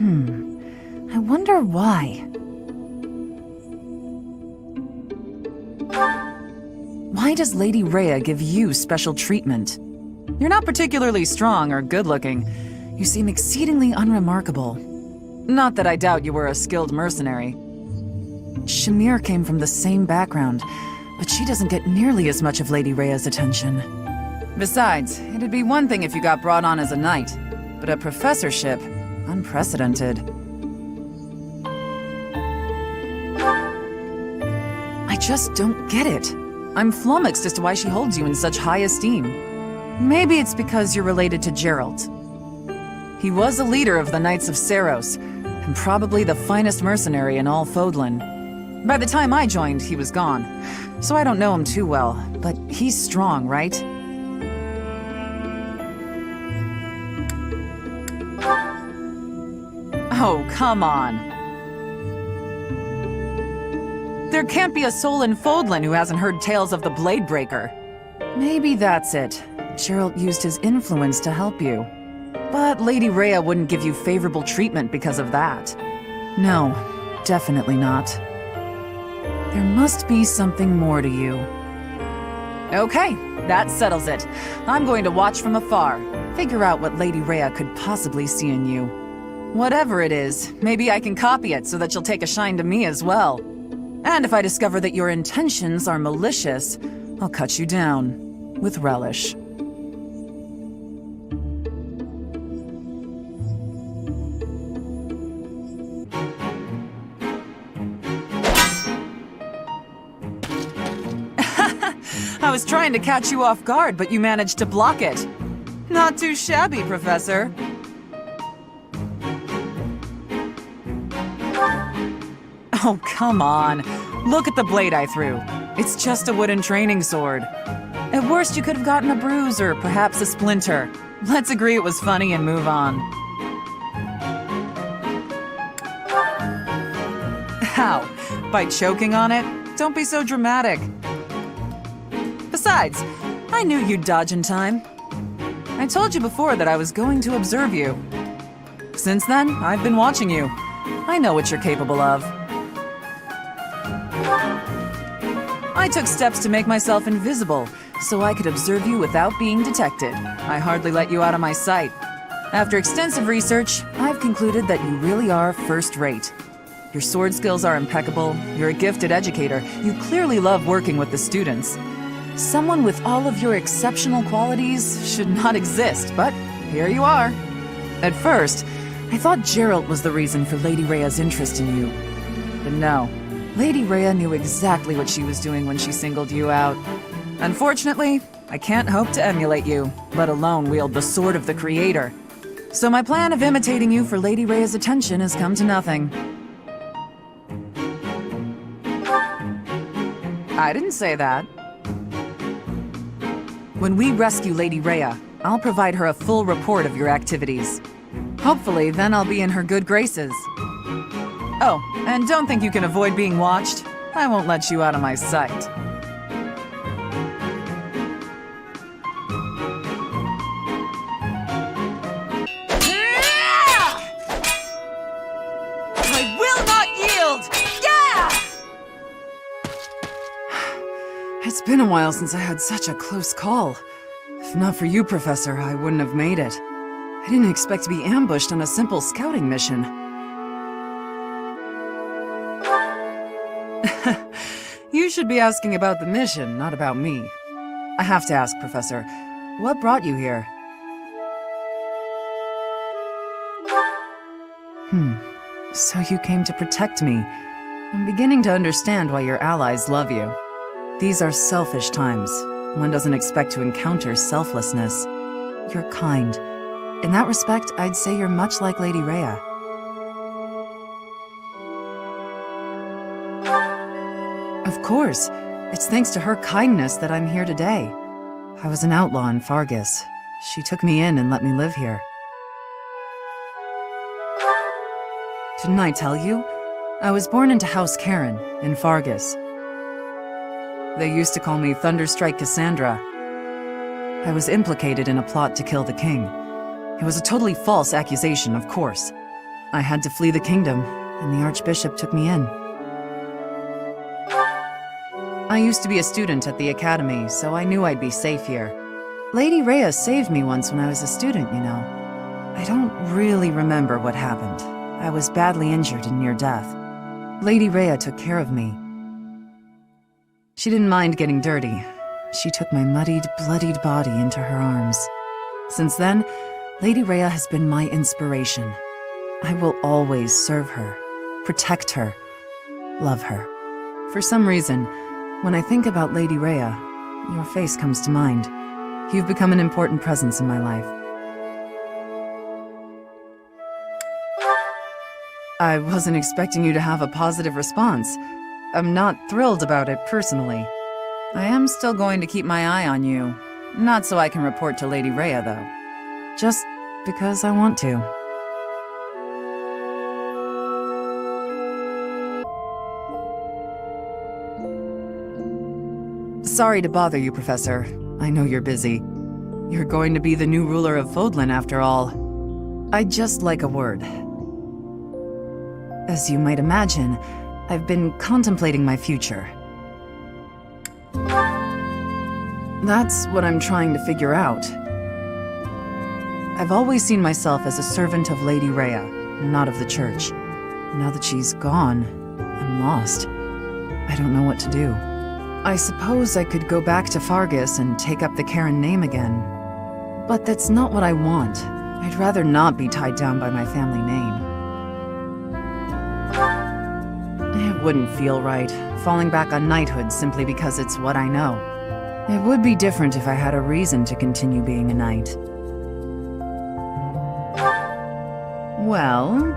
I wonder why. Why does Lady Rhea give you special treatment? You're not particularly strong or good-looking. You seem exceedingly unremarkable. Not that I doubt you were a skilled mercenary. Shamir came from the same background, but she doesn't get nearly as much of Lady Rhea's attention. Besides, it'd be one thing if you got brought on as a knight, but a professorship, unprecedented. I just don't get it. I'm flummoxed as to why she holds you in such high esteem. Maybe it's because you're related to Geralt. He was a leader of the Knights of Cerros, and probably the finest mercenary in all Fodlan. By the time I joined, he was gone, so I don't know him too well, but he's strong, right? Oh, come on. There can't be a soul in Fodlan who hasn't heard tales of the Bladebreaker. Maybe that's it. Geralt used his influence to help you. But Lady Rhea wouldn't give you favorable treatment because of that. No, definitely not. There must be something more to you. Okay, that settles it. I'm going to watch from afar, figure out what Lady Rhea could possibly see in you. Whatever it is, maybe I can copy it so that she'll take a shine to me as well. And if I discover that your intentions are malicious, I'll cut you down, with relish. I was trying to catch you off guard, but you managed to block it. Not too shabby, Professor. Oh, come on. Look at the blade I threw. It's just a wooden training sword. At worst, you could have gotten a bruise or perhaps a splinter. Let's agree it was funny and move on. How? By choking on it? Don't be so dramatic. Besides, I knew you'd dodge in time. I told you before that I was going to observe you. Since then, I've been watching you. I know what you're capable of. I took steps to make myself invisible, so I could observe you without being detected. I hardly let you out of my sight. After extensive research, I've concluded that you really are first-rate. Your sword skills are impeccable, you're a gifted educator, you clearly love working with the students. Someone with all of your exceptional qualities should not exist, but here you are. At first, I thought Geralt was the reason for Lady Rhea's interest in you. But no. Lady Rhea knew exactly what she was doing when she singled you out. Unfortunately, I can't hope to emulate you, let alone wield the sword of the Creator. So my plan of imitating you for Lady Rhea's attention has come to nothing. I didn't say that. When we rescue Lady Rhea, I'll provide her a full report of your activities. Hopefully, then I'll be in her good graces. Oh, and don't think you can avoid being watched. I won't let you out of my sight. I will not yield! Yeah! It's been a while since I had such a close call. If not for you, Professor, I wouldn't have made it. I didn't expect to be ambushed on a simple scouting mission. You should be asking about the mission, not about me. I have to ask, Professor, what brought you here? So you came to protect me. I'm beginning to understand why your allies love you. These are selfish times. One doesn't expect to encounter selflessness. You're kind. In that respect, I'd say you're much like Lady Rhea. Of course. It's thanks to her kindness that I'm here today. I was an outlaw in Fargus. She took me in and let me live here. Didn't I tell you? I was born into House Karen, in Fargus. They used to call me Thunderstrike Cassandra. I was implicated in a plot to kill the king. It was a totally false accusation, of course. I had to flee the kingdom, and the Archbishop took me in. I used to be a student at the academy, so I knew I'd be safe here. Lady Rhea saved me once when I was a student, you know. I don't really remember what happened. I was badly injured and near death. Lady Rhea took care of me. She didn't mind getting dirty. She took my muddied, bloodied body into her arms. Since then, Lady Rhea has been my inspiration. I will always serve her, protect her, love her. For some reason, when I think about Lady Rhea, your face comes to mind. You've become an important presence in my life. I wasn't expecting you to have a positive response. I'm not thrilled about it personally. I am still going to keep my eye on you. Not so I can report to Lady Rhea, though. Just because I want to. Sorry to bother you, Professor. I know you're busy. You're going to be the new ruler of Fodlan, after all. I'd just like a word. As you might imagine, I've been contemplating my future. That's what I'm trying to figure out. I've always seen myself as a servant of Lady Rhea, not of the Church. Now that she's gone, I'm lost. I don't know what to do. I suppose I could go back to Fargus and take up the Karen name again. But that's not what I want. I'd rather not be tied down by my family name. It wouldn't feel right, falling back on knighthood simply because it's what I know. It would be different if I had a reason to continue being a knight. Well,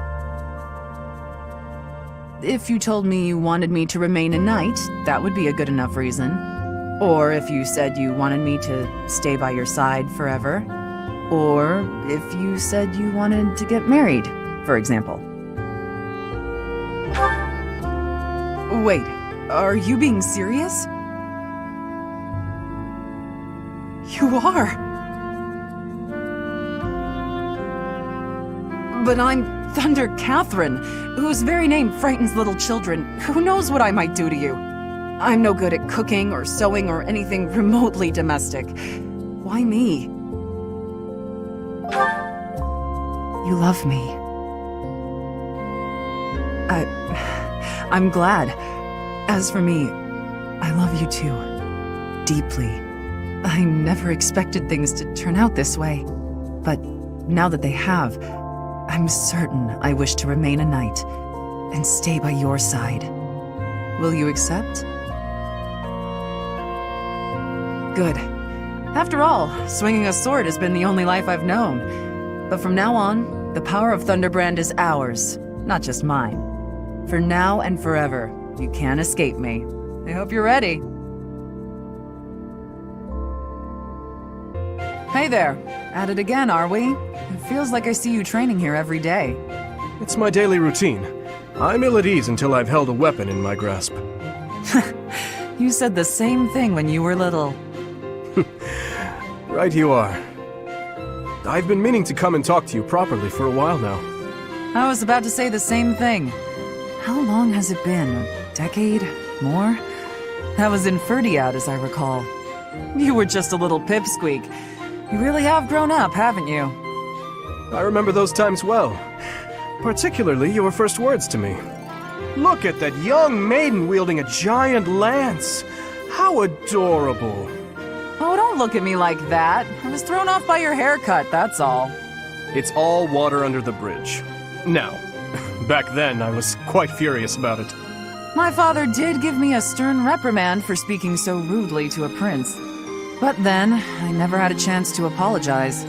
if you told me you wanted me to remain a knight, that would be a good enough reason. Or if you said you wanted me to stay by your side forever. Or if you said you wanted to get married, for example. Wait, are you being serious? You are. But I'm Thunder Katherine, whose very name frightens little children. Who knows what I might do to you? I'm no good at cooking or sewing or anything remotely domestic. Why me? You love me. I'm glad. As for me, I love you too. Deeply. I never expected things to turn out this way. But now that they have, I'm certain I wish to remain a knight and stay by your side. Will you accept? Good. After all, swinging a sword has been the only life I've known. But from now on, the power of Thunderbrand is ours, not just mine. For now and forever, you can't escape me. I hope you're ready. Hey there. At it again, are we? It feels like I see you training here every day. It's my daily routine. I'm ill at ease until I've held a weapon in my grasp. You said the same thing when you were little. Right you are. I've been meaning to come and talk to you properly for a while now. I was about to say the same thing. How long has it been? A decade? More? That was in Ferdiad, as I recall. You were just a little pipsqueak. You really have grown up, haven't you? I remember those times well. Particularly your first words to me. Look at that young maiden wielding a giant lance. How adorable. Oh, don't look at me like that. I was thrown off by your haircut, that's all. It's all water under the bridge. Now, back then I was quite furious about it. My father did give me a stern reprimand for speaking so rudely to a prince. But then, I never had a chance to apologize.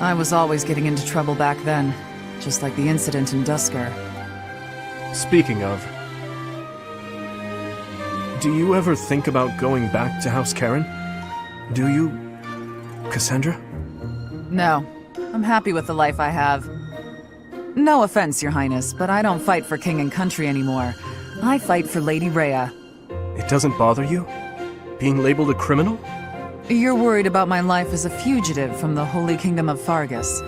I was always getting into trouble back then, just like the incident in Dusker. Speaking of, do you ever think about going back to House Karen? Do you, Cassandra? No, I'm happy with the life I have. No offense, Your Highness, but I don't fight for king and country anymore. I fight for Lady Rhea. It doesn't bother you? Being labeled a criminal? You're worried about my life as a fugitive from the Holy Kingdom of Fargus.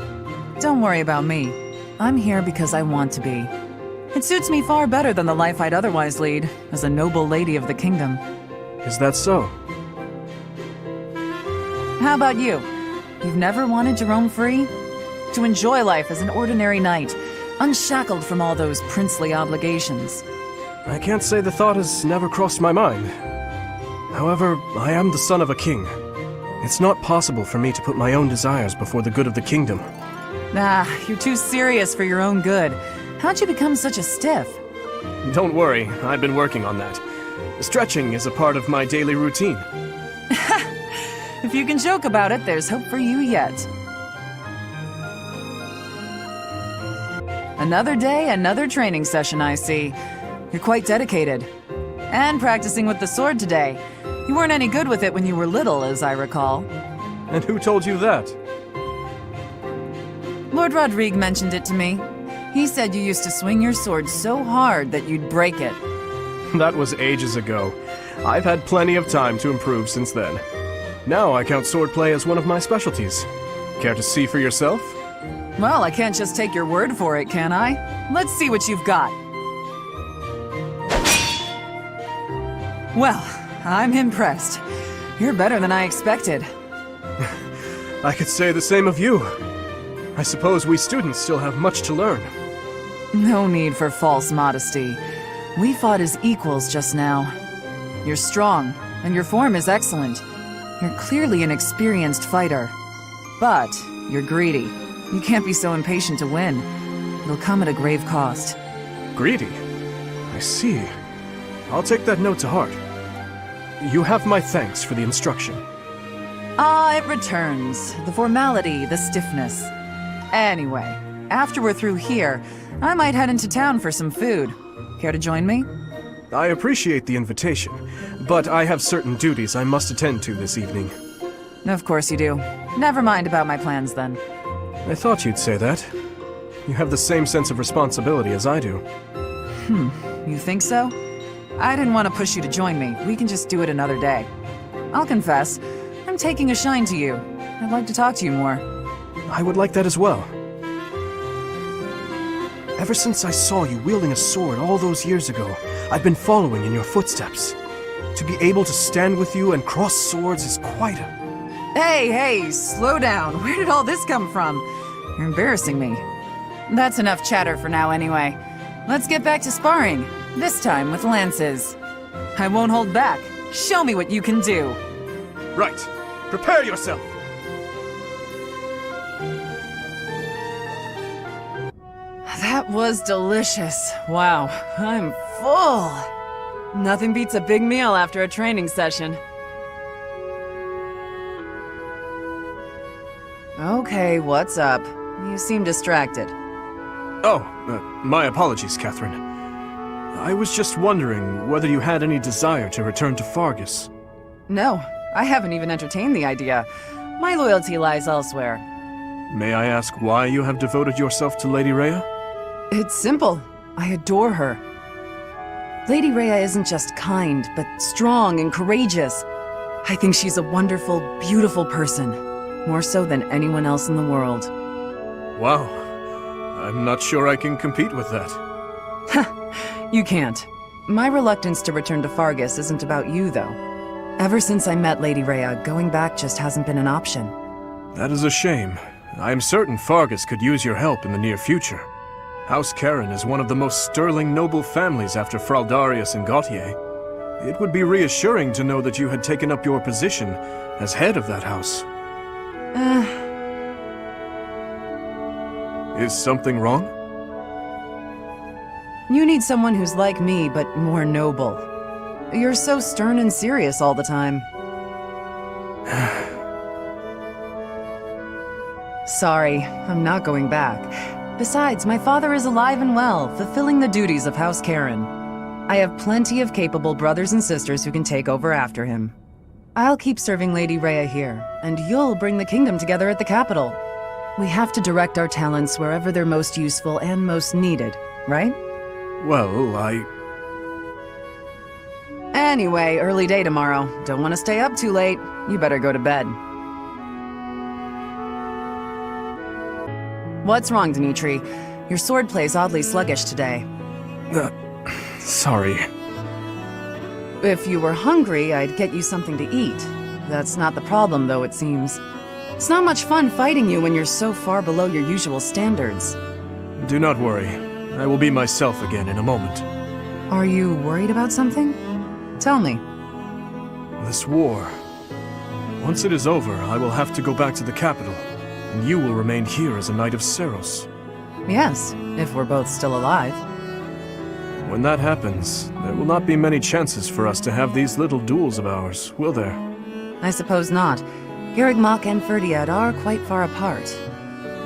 Don't worry about me. I'm here because I want to be. It suits me far better than the life I'd otherwise lead, as a noble lady of the kingdom. Is that so? How about you? You've never wanted to roam free? To enjoy life as an ordinary knight, unshackled from all those princely obligations. I can't say the thought has never crossed my mind. However, I am the son of a king. It's not possible for me to put my own desires before the good of the kingdom. Ah, you're too serious for your own good. How'd you become such a stiff? Don't worry, I've been working on that. Stretching is a part of my daily routine. If you can joke about it, there's hope for you yet. Another day, another training session, I see. You're quite dedicated. And practicing with the sword today. You weren't any good with it when you were little, as I recall. And who told you that? Lord Rodrigue mentioned it to me. He said you used to swing your sword so hard that you'd break it. That was ages ago. I've had plenty of time to improve since then. Now I count swordplay as one of my specialties. Care to see for yourself? Well, I can't just take your word for it, can I? Let's see what you've got. Well, I'm impressed. You're better than I expected. I could say the same of you. I suppose we students still have much to learn. No need for false modesty. We fought as equals just now. You're strong, and your form is excellent. You're clearly an experienced fighter. But you're greedy. You can't be so impatient to win. It'll come at a grave cost. Greedy? I see. I'll take that note to heart. You have my thanks for the instruction. Ah, it returns. The formality, the stiffness. Anyway, after we're through here, I might head into town for some food. Care to join me? I appreciate the invitation, but I have certain duties I must attend to this evening. Of course you do. Never mind about my plans then. I thought you'd say that. You have the same sense of responsibility as I do. You think so? I didn't want to push you to join me. We can just do it another day. I'll confess, I'm taking a shine to you. I'd like to talk to you more. I would like that as well. Ever since I saw you wielding a sword all those years ago, I've been following in your footsteps. To be able to stand with you and cross swords is quite a... Hey, slow down. Where did all this come from? You're embarrassing me. That's enough chatter for now anyway. Let's get back to sparring, this time with lances. I won't hold back. Show me what you can do. Right. Prepare yourself! That was delicious. Wow, I'm full. Nothing beats a big meal after a training session. Okay, what's up? You seem distracted. Oh, my apologies, Katherine. I was just wondering whether you had any desire to return to Fargus. No, I haven't even entertained the idea. My loyalty lies elsewhere. May I ask why you have devoted yourself to Lady Rhea? It's simple. I adore her. Lady Rhea isn't just kind, but strong and courageous. I think she's a wonderful, beautiful person. More so than anyone else in the world. Wow. I'm not sure I can compete with that. You can't. My reluctance to return to Fargus isn't about you, though. Ever since I met Lady Rhea, going back just hasn't been an option. That is a shame. I am certain Fargus could use your help in the near future. House Karen is one of the most sterling noble families after Fraldarius and Gautier. It would be reassuring to know that you had taken up your position as head of that house. Is something wrong? You need someone who's like me, but more noble. You're so stern and serious all the time. Sorry, I'm not going back. Besides, my father is alive and well, fulfilling the duties of House Karen. I have plenty of capable brothers and sisters who can take over after him. I'll keep serving Lady Rhea here, and you'll bring the kingdom together at the capital. We have to direct our talents wherever they're most useful and most needed, right? Well, Anyway, early day tomorrow. Don't want to stay up too late. You better go to bed. What's wrong, Dimitri? Your swordplay's oddly sluggish today. Sorry. If you were hungry, I'd get you something to eat. That's not the problem, though, it seems. It's not much fun fighting you when you're so far below your usual standards. Do not worry. I will be myself again in a moment. Are you worried about something? Tell me. This war. Once it is over, I will have to go back to the capital, and you will remain here as a knight of Cerros. Yes, if we're both still alive. When that happens, there will not be many chances for us to have these little duels of ours, will there? I suppose not. Garrigmach and Ferdiad are quite far apart.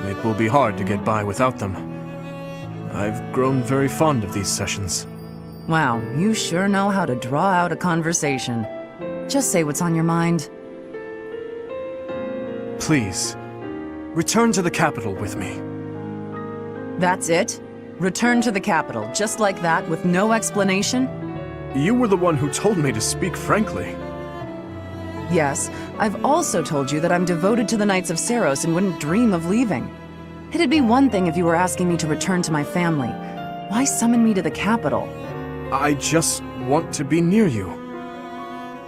It will be hard to get by without them. I've grown very fond of these sessions. Wow, you sure know how to draw out a conversation. Just say what's on your mind. Please, return to the capital with me. That's it? Return to the capital, just like that, with no explanation? You were the one who told me to speak frankly. Yes, I've also told you that I'm devoted to the Knights of Cerros and wouldn't dream of leaving. It'd be one thing if you were asking me to return to my family. Why summon me to the capital? I just want to be near you.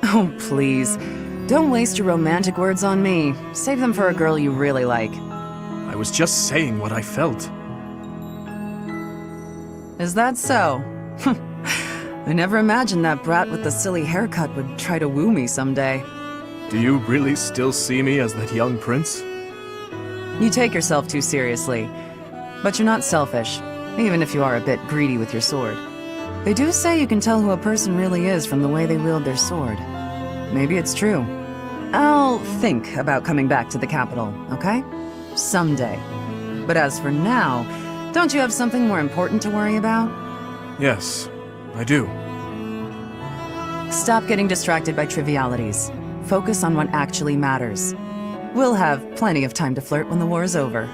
Oh, please. Don't waste your romantic words on me. Save them for a girl you really like. I was just saying what I felt. Is that so? I never imagined that brat with the silly haircut would try to woo me someday. Do you really still see me as that young prince? You take yourself too seriously. But you're not selfish, even if you are a bit greedy with your sword. They do say you can tell who a person really is from the way they wield their sword. Maybe it's true. I'll think about coming back to the capital, okay? Someday. But as for now, don't you have something more important to worry about? Yes, I do. Stop getting distracted by trivialities. Focus on what actually matters. We'll have plenty of time to flirt when the war is over.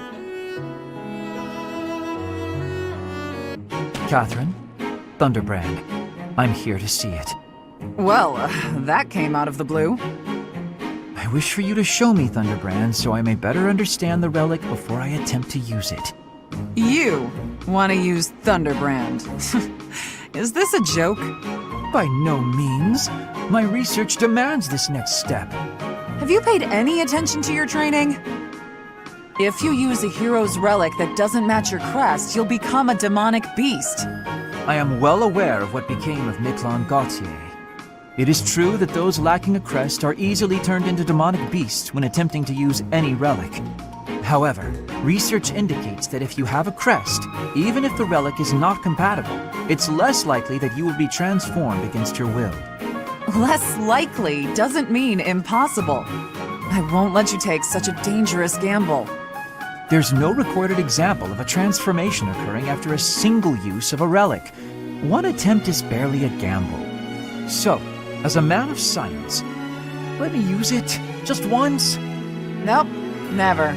Katherine, Thunderbrand. I'm here to see it. Well, that came out of the blue. I wish for you to show me Thunderbrand so I may better understand the relic before I attempt to use it. You want to use Thunderbrand. Is this a joke? By no means. My research demands this next step. Have you paid any attention to your training? If you use a hero's relic that doesn't match your crest, you'll become a demonic beast. I am well aware of what became of Miquelon Gautier. It is true that those lacking a crest are easily turned into demonic beasts when attempting to use any relic. However, research indicates that if you have a crest, even if the relic is not compatible, it's less likely that you will be transformed against your will. Less likely doesn't mean impossible. I won't let you take such a dangerous gamble. There's no recorded example of a transformation occurring after a single use of a relic. One attempt is barely a gamble. So, as a man of science, let me use it just once. Nope, never.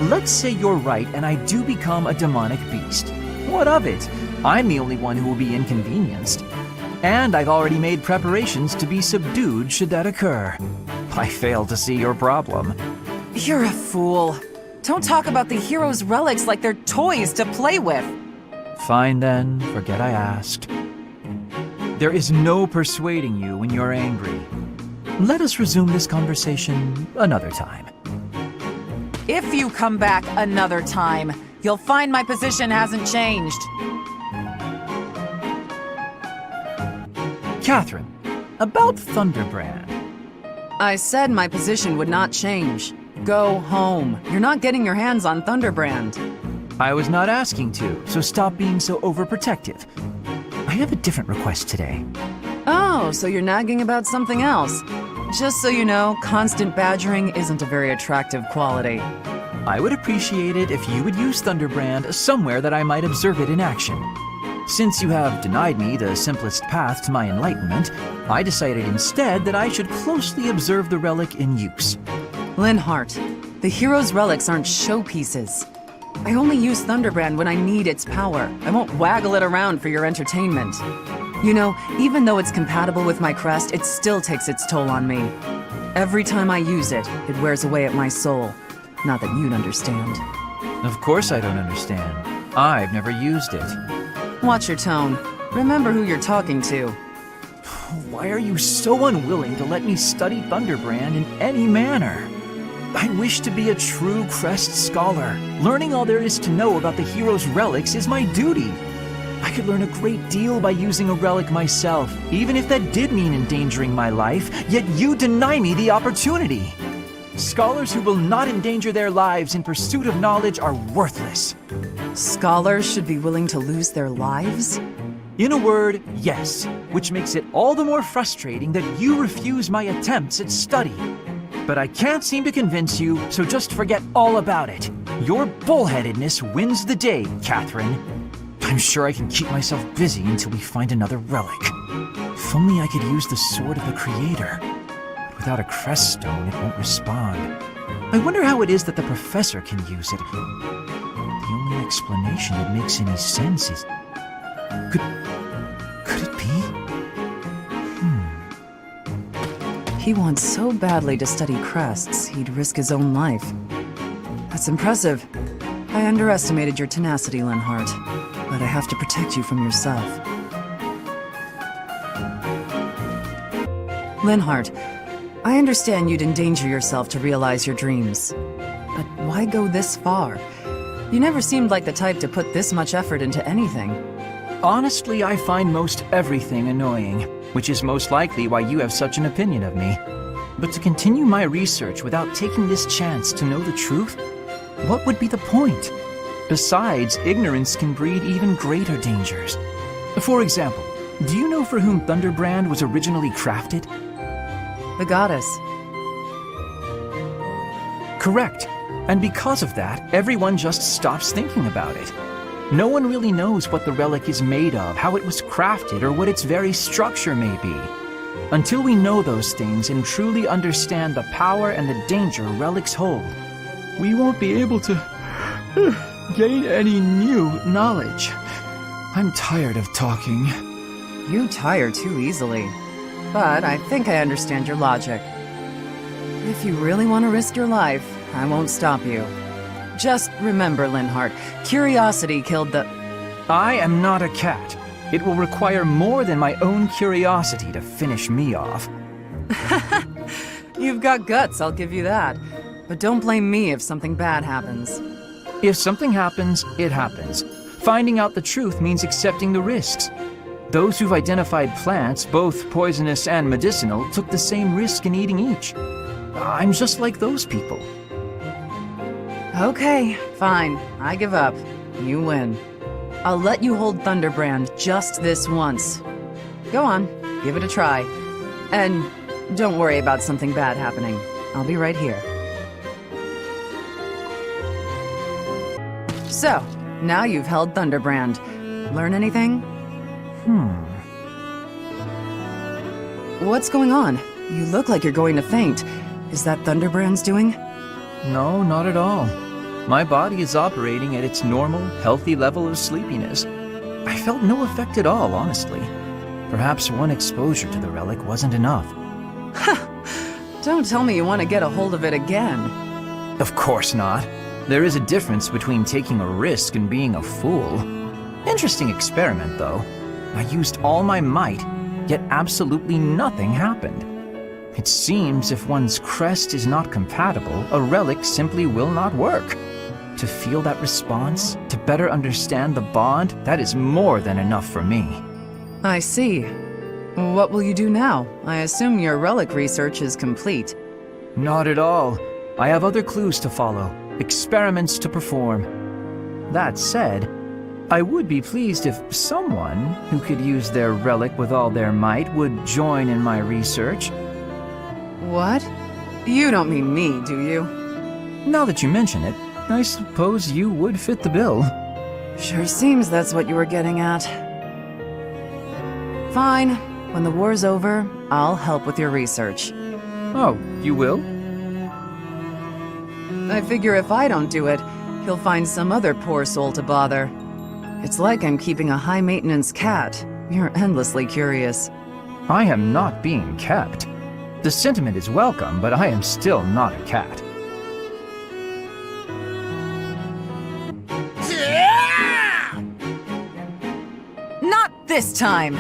Let's say you're right and I do become a demonic beast. What of it? I'm the only one who will be inconvenienced. And I've already made preparations to be subdued should that occur. I fail to see your problem. You're a fool. Don't talk about the hero's relics like they're toys to play with. Fine then, forget I asked. There is no persuading you when you're angry. Let us resume this conversation another time. If you come back another time, you'll find my position hasn't changed. Katherine, about Thunderbrand. I said my position would not change. Go home. You're not getting your hands on Thunderbrand. I was not asking to, so stop being so overprotective. I have a different request today. Oh, so you're nagging about something else. Just so you know, constant badgering isn't a very attractive quality. I would appreciate it if you would use Thunderbrand somewhere that I might observe it in action. Since you have denied me the simplest path to my enlightenment, I decided instead that I should closely observe the relic in use. Linhart, the hero's relics aren't showpieces. I only use Thunderbrand when I need its power. I won't waggle it around for your entertainment. You know, even though it's compatible with my crest, it still takes its toll on me. Every time I use it, it wears away at my soul. Not that you'd understand. Of course I don't understand. I've never used it. Watch your tone. Remember who you're talking to. Why are you so unwilling to let me study Thunderbrand in any manner? I wish to be a true Crest scholar. Learning all there is to know about the hero's relics is my duty. I could learn a great deal by using a relic myself, even if that did mean endangering my life, yet you deny me the opportunity. Scholars who will not endanger their lives in pursuit of knowledge are worthless. Scholars should be willing to lose their lives? In a word, yes, which makes it all the more frustrating that you refuse my attempts at study. But I can't seem to convince you, so just forget all about it. Your bullheadedness wins the day, Katherine. I'm sure I can keep myself busy until we find another relic. If only I could use the Sword of the Creator. But without a Crest stone, it won't respond. I wonder how it is that the Professor can use it. The only explanation that makes any sense is... Could it be? He wants so badly to study crests, he'd risk his own life. That's impressive. I underestimated your tenacity, Linhart, but I have to protect you from yourself. Linhart, I understand you'd endanger yourself to realize your dreams. But why go this far? You never seemed like the type to put this much effort into anything. Honestly, I find most everything annoying, which is most likely why you have such an opinion of me. But to continue my research without taking this chance to know the truth, what would be the point? Besides, ignorance can breed even greater dangers. For example, do you know for whom Thunderbrand was originally crafted? The goddess. Correct. And because of that, everyone just stops thinking about it. No one really knows what the relic is made of, how it was crafted, or what its very structure may be. Until we know those things and truly understand the power and the danger relics hold, we won't be able to gain any new knowledge. I'm tired of talking. You tire too easily. But I think I understand your logic. If you really want to risk your life, I won't stop you. Just remember, Linhart, curiosity killed the... I am not a cat. It will require more than my own curiosity to finish me off. You've got guts, I'll give you that. But don't blame me if something bad happens. If something happens, it happens. Finding out the truth means accepting the risks. Those who've identified plants, both poisonous and medicinal, took the same risk in eating each. I'm just like those people. Okay, fine. I give up. You win. I'll let you hold Thunderbrand just this once. Go on, give it a try. And don't worry about something bad happening. I'll be right here. So, now you've held Thunderbrand. Learn anything? What's going on? You look like you're going to faint. Is that Thunderbrand's doing? No, not at all. My body is operating at its normal, healthy level of sleepiness. I felt no effect at all, honestly. Perhaps one exposure to the relic wasn't enough. Don't tell me you want to get a hold of it again. Of course not. There is a difference between taking a risk and being a fool. Interesting experiment, though. I used all my might, yet absolutely nothing happened. It seems if one's crest is not compatible, a relic simply will not work. To feel that response, to better understand the bond, that is more than enough for me. I see. What will you do now? I assume your relic research is complete. Not at all. I have other clues to follow, experiments to perform. That said, I would be pleased if someone who could use their relic with all their might would join in my research. What? You don't mean me, do you? Now that you mention it, I suppose you would fit the bill. Sure seems that's what you were getting at. Fine. When the war's over, I'll help with your research. Oh, you will? I figure if I don't do it, he'll find some other poor soul to bother. It's like I'm keeping a high-maintenance cat. You're endlessly curious. I am not being kept. The sentiment is welcome, but I am still not a cat. this time!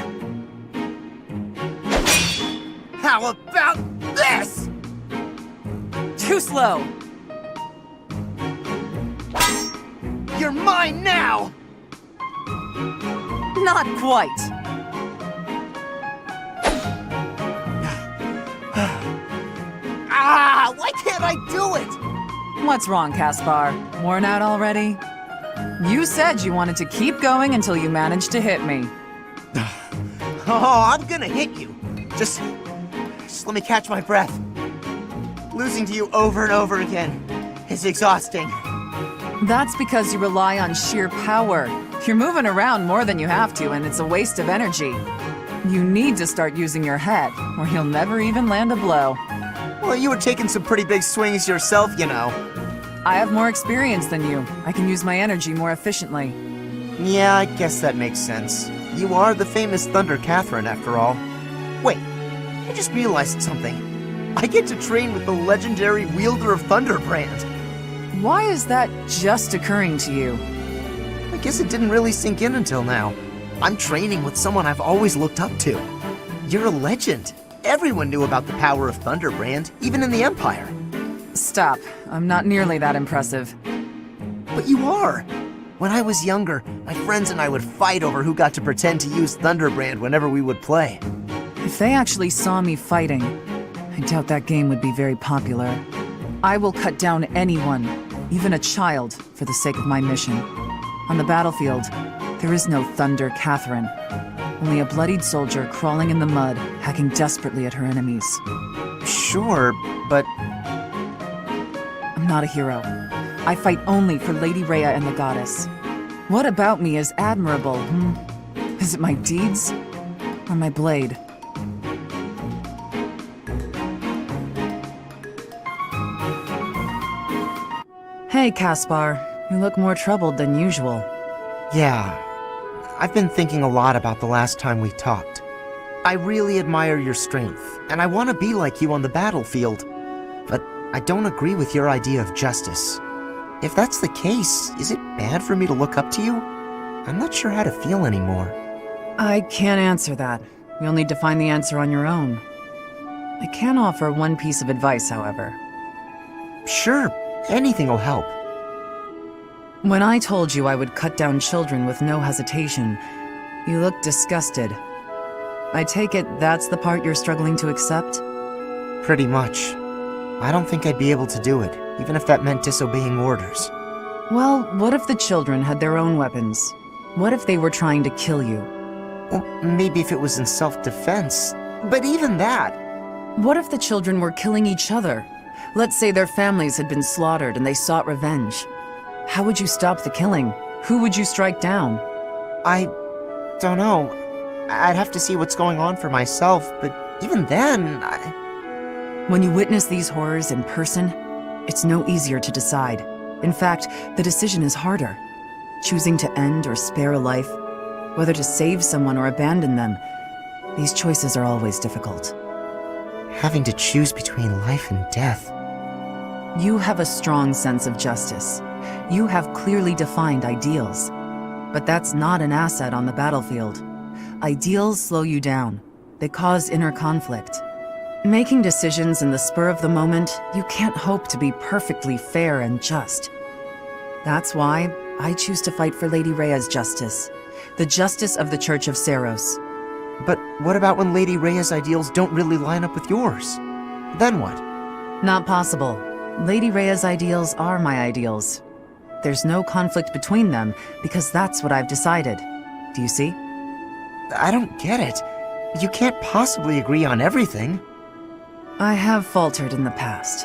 How about this? Too slow! You're mine now! Not quite! Ah, why can't I do it? What's wrong, Caspar? Worn out already? You said you wanted to keep going until you managed to hit me. Oh, I'm gonna hit you. Just let me catch my breath. Losing to you over and over again is exhausting. That's because you rely on sheer power. You're moving around more than you have to, and it's a waste of energy. You need to start using your head, or you'll never even land a blow. Well, you were taking some pretty big swings yourself, you know. I have more experience than you. I can use my energy more efficiently. Yeah, I guess that makes sense. You are the famous Thunder Katherine, after all. Wait, I just realized something. I get to train with the legendary wielder of Thunderbrand. Why is that just occurring to you? I guess it didn't really sink in until now. I'm training with someone I've always looked up to. You're a legend. Everyone knew about the power of Thunderbrand, even in the Empire. Stop. I'm not nearly that impressive. But you are. When I was younger, my friends and I would fight over who got to pretend to use Thunderbrand whenever we would play. If they actually saw me fighting, I doubt that game would be very popular. I will cut down anyone, even a child, for the sake of my mission. On the battlefield, there is no Thunder Katherine. Only a bloodied soldier crawling in the mud, hacking desperately at her enemies. Sure, but I'm not a hero. I fight only for Lady Rhea and the Goddess. What about me is admirable, Is it my deeds? Or my blade? Hey, Caspar. You look more troubled than usual. yeah, I've been thinking a lot about the last time we talked. I really admire your strength, and I want to be like you on the battlefield. But I don't agree with your idea of justice. If that's the case, is it bad for me to look up to you? I'm not sure how to feel anymore. I can't answer that. You'll need to find the answer on your own. I can offer one piece of advice, however. Sure, anything will help. When I told you I would cut down children with no hesitation, you looked disgusted. I take it that's the part you're struggling to accept? Pretty much. I don't think I'd be able to do it, even if that meant disobeying orders. Well, what if the children had their own weapons? What if they were trying to kill you? Well, maybe if it was in self-defense, but even that... What if the children were killing each other? Let's say their families had been slaughtered and they sought revenge. How would you stop the killing? Who would you strike down? I don't know. I'd have to see what's going on for myself, but even then, When you witness these horrors in person, it's no easier to decide. In fact, the decision is harder. Choosing to end or spare a life, whether to save someone or abandon them, these choices are always difficult. having to choose between life and death... You have a strong sense of justice. You have clearly defined ideals. But that's not an asset on the battlefield. Ideals slow you down. They cause inner conflict. Making decisions in the spur of the moment, you can't hope to be perfectly fair and just. That's why I choose to fight for Lady Rhea's justice. The justice of the Church of Cerros. But what about when Lady Rhea's ideals don't really line up with yours? Then what? Not possible. Lady Rhea's ideals are my ideals. There's no conflict between them, because that's what I've decided. Do you see? I don't get it. You can't possibly agree on everything. I have faltered in the past.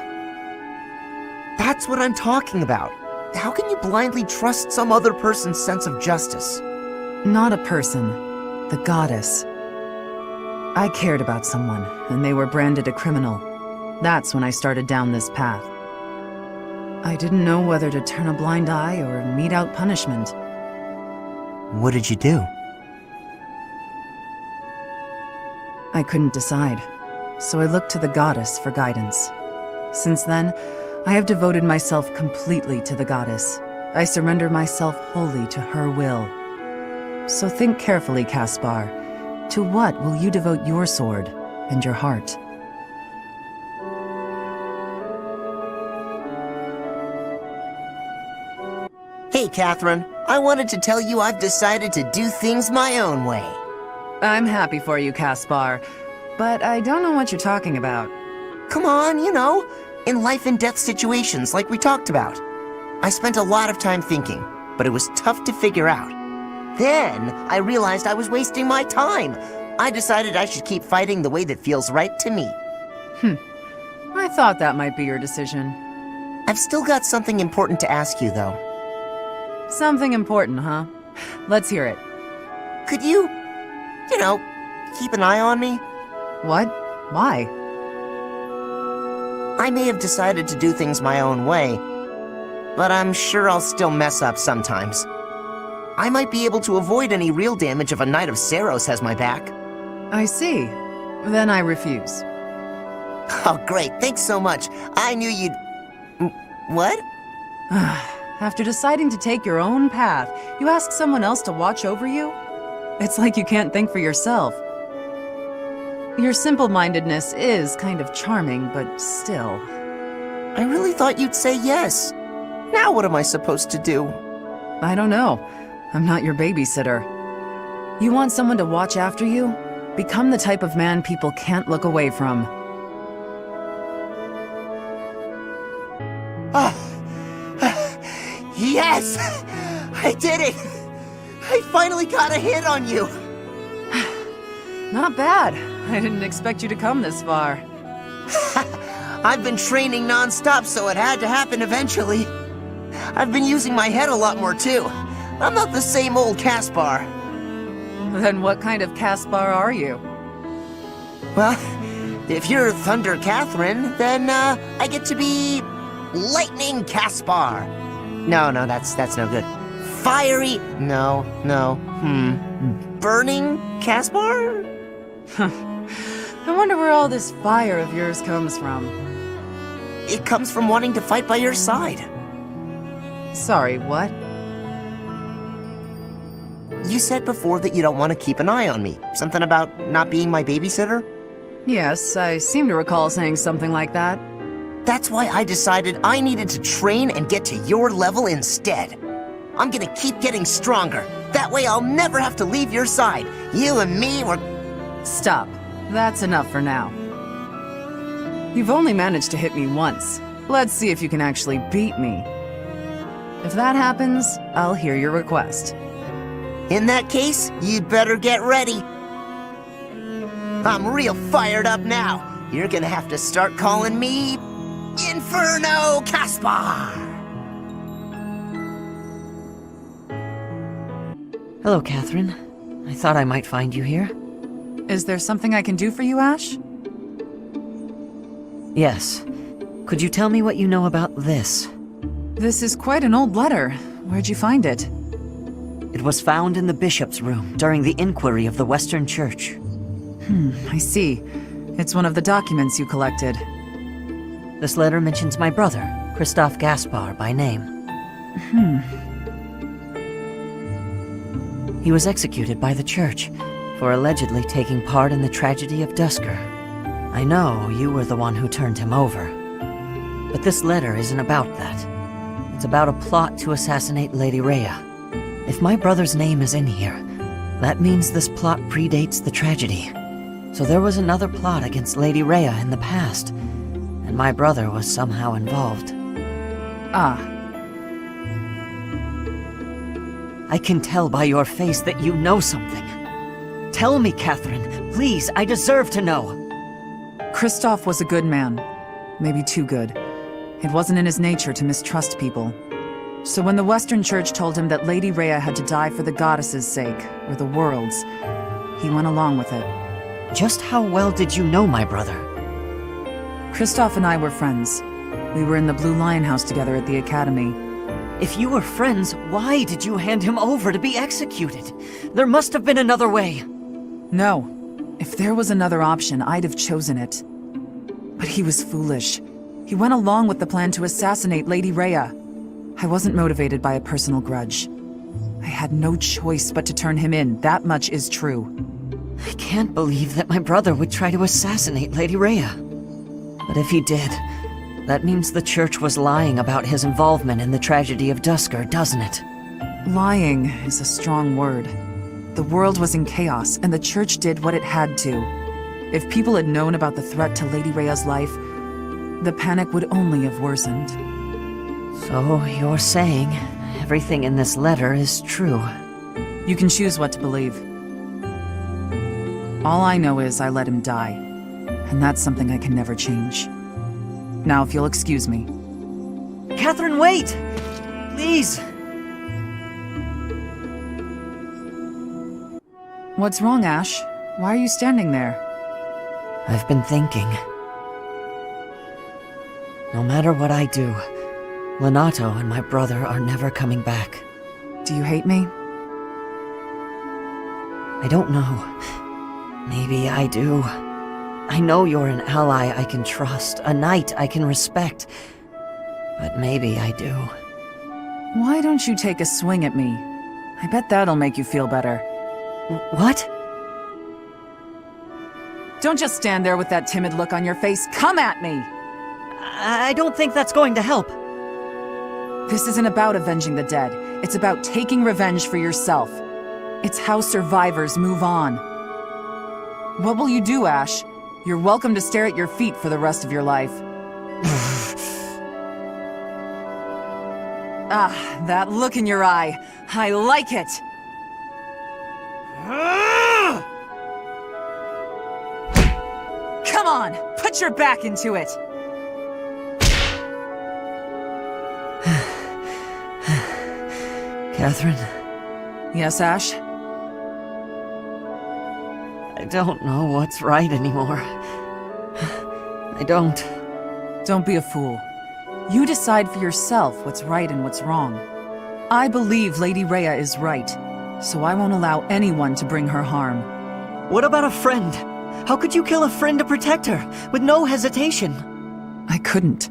That's what I'm talking about. How can you blindly trust some other person's sense of justice? Not a person. The goddess. I cared about someone, and they were branded a criminal. That's when I started down this path. I didn't know whether to turn a blind eye or mete out punishment. What did you do? I couldn't decide, so I looked to the goddess for guidance. Since then, I have devoted myself completely to the goddess. I surrender myself wholly to her will. So think carefully, Caspar. To what will you devote your sword and your heart? Hey, Katherine. I wanted to tell you I've decided to do things my own way. I'm happy for you, Caspar, but I don't know what you're talking about. Come on, in life and death situations like we talked about. I spent a lot of time thinking, but it was tough to figure out. Then, I realized I was wasting my time. I decided I should keep fighting the way that feels right to me. I thought that might be your decision. I've still got something important to ask you, though. Something important, huh? Let's hear it. Could you, keep an eye on me? What? Why? I may have decided to do things my own way, but I'm sure I'll still mess up sometimes. I might be able to avoid any real damage if a Knight of Cerros has my back. I see. Then I refuse. Oh, great. Thanks so much. I knew you'd... What? After deciding to take your own path, you ask someone else to watch over you? It's like you can't think for yourself. Your simple-mindedness is kind of charming, but still. I really thought you'd say yes. Now what am I supposed to do? I don't know. I'm not your babysitter. You want someone to watch after you? Become the type of man people can't look away from. Yes! I did it! I finally got a hit on you! Not bad. I didn't expect you to come this far. I've been training non-stop, so it had to happen eventually. I've been using my head a lot more, too. I'm not the same old Caspar. Then what kind of Caspar are you? Well, if you're Thunder Katherine, then, I get to be... Lightning Caspar. No, that's no good. Fiery... No. Burning Caspar? I wonder where all this fire of yours comes from. It comes from wanting to fight by your side. Sorry, what? You said before that you don't want to keep an eye on me. Something about not being my babysitter? Yes, I seem to recall saying something like that. That's why I decided I needed to train and get to your level instead. I'm gonna keep getting stronger. That way I'll never have to leave your side. You and me were... Stop. That's enough for now. You've only managed to hit me once. Let's see if you can actually beat me. If that happens, I'll hear your request. In that case, you'd better get ready. I'm real fired up now. You're gonna have to start calling me... Inferno Caspar! Hello, Katherine. I thought I might find you here. Is there something I can do for you, Ash? Yes. Could you tell me what you know about this? This is quite an old letter. Where'd you find it? It was found in the bishop's room during the inquiry of the Western Church. I see. It's one of the documents you collected. This letter mentions my brother, Christoph Gaspar, by name. He was executed by the church for allegedly taking part in the tragedy of Dusker. I know you were the one who turned him over. But this letter isn't about that. It's about a plot to assassinate Lady Rhea. If my brother's name is in here, that means this plot predates the tragedy. So there was another plot against Lady Rhea in the past, and my brother was somehow involved. Ah. I can tell by your face that you know something. Tell me, Katherine. Please, I deserve to know. Christoph was a good man. Maybe too good. It wasn't in his nature to mistrust people. So when the Western Church told him that Lady Rhea had to die for the goddess's sake, or the world's, he went along with it. Just how well did you know my brother? Christoph and I were friends. We were in the Blue Lion House together at the academy. If you were friends, why did you hand him over to be executed? There must have been another way. No. If there was another option, I'd have chosen it. But he was foolish. He went along with the plan to assassinate Lady Rhea. I wasn't motivated by a personal grudge. I had no choice but to turn him in, that much is true. I can't believe that my brother would try to assassinate Lady Rhea. But if he did, that means the church was lying about his involvement in the tragedy of Duscur, doesn't it? Lying is a strong word. The world was in chaos, and the church did what it had to. If people had known about the threat to Lady Rhea's life, the panic would only have worsened. So you're saying everything in this letter is true? You can choose what to believe. All I know is I let him die, and that's something I can never change. Now, if you'll excuse me. Katherine, wait! Please! What's wrong, Ash? Why are you standing there? I've been thinking. No matter what I do, Lanata and my brother are never coming back. Do you hate me? I don't know. Maybe I do. I know you're an ally I can trust, a knight I can respect. But maybe I do. Why don't you take a swing at me? I bet that'll make you feel better. What? Don't just stand there with that timid look on your face. Come at me! I don't think that's going to help. This isn't about avenging the dead. It's about taking revenge for yourself. It's how survivors move on. What will you do, Ash? You're welcome to stare at your feet for the rest of your life. Ah, that look in your eye. I like it! Come on! Put your back into it! Katherine? Yes, Ash? I don't know what's right anymore. I don't. Don't be a fool. You decide for yourself what's right and what's wrong. I believe Lady Rhea is right, so I won't allow anyone to bring her harm. What about a friend? How could you kill a friend to protect her, with no hesitation? I couldn't.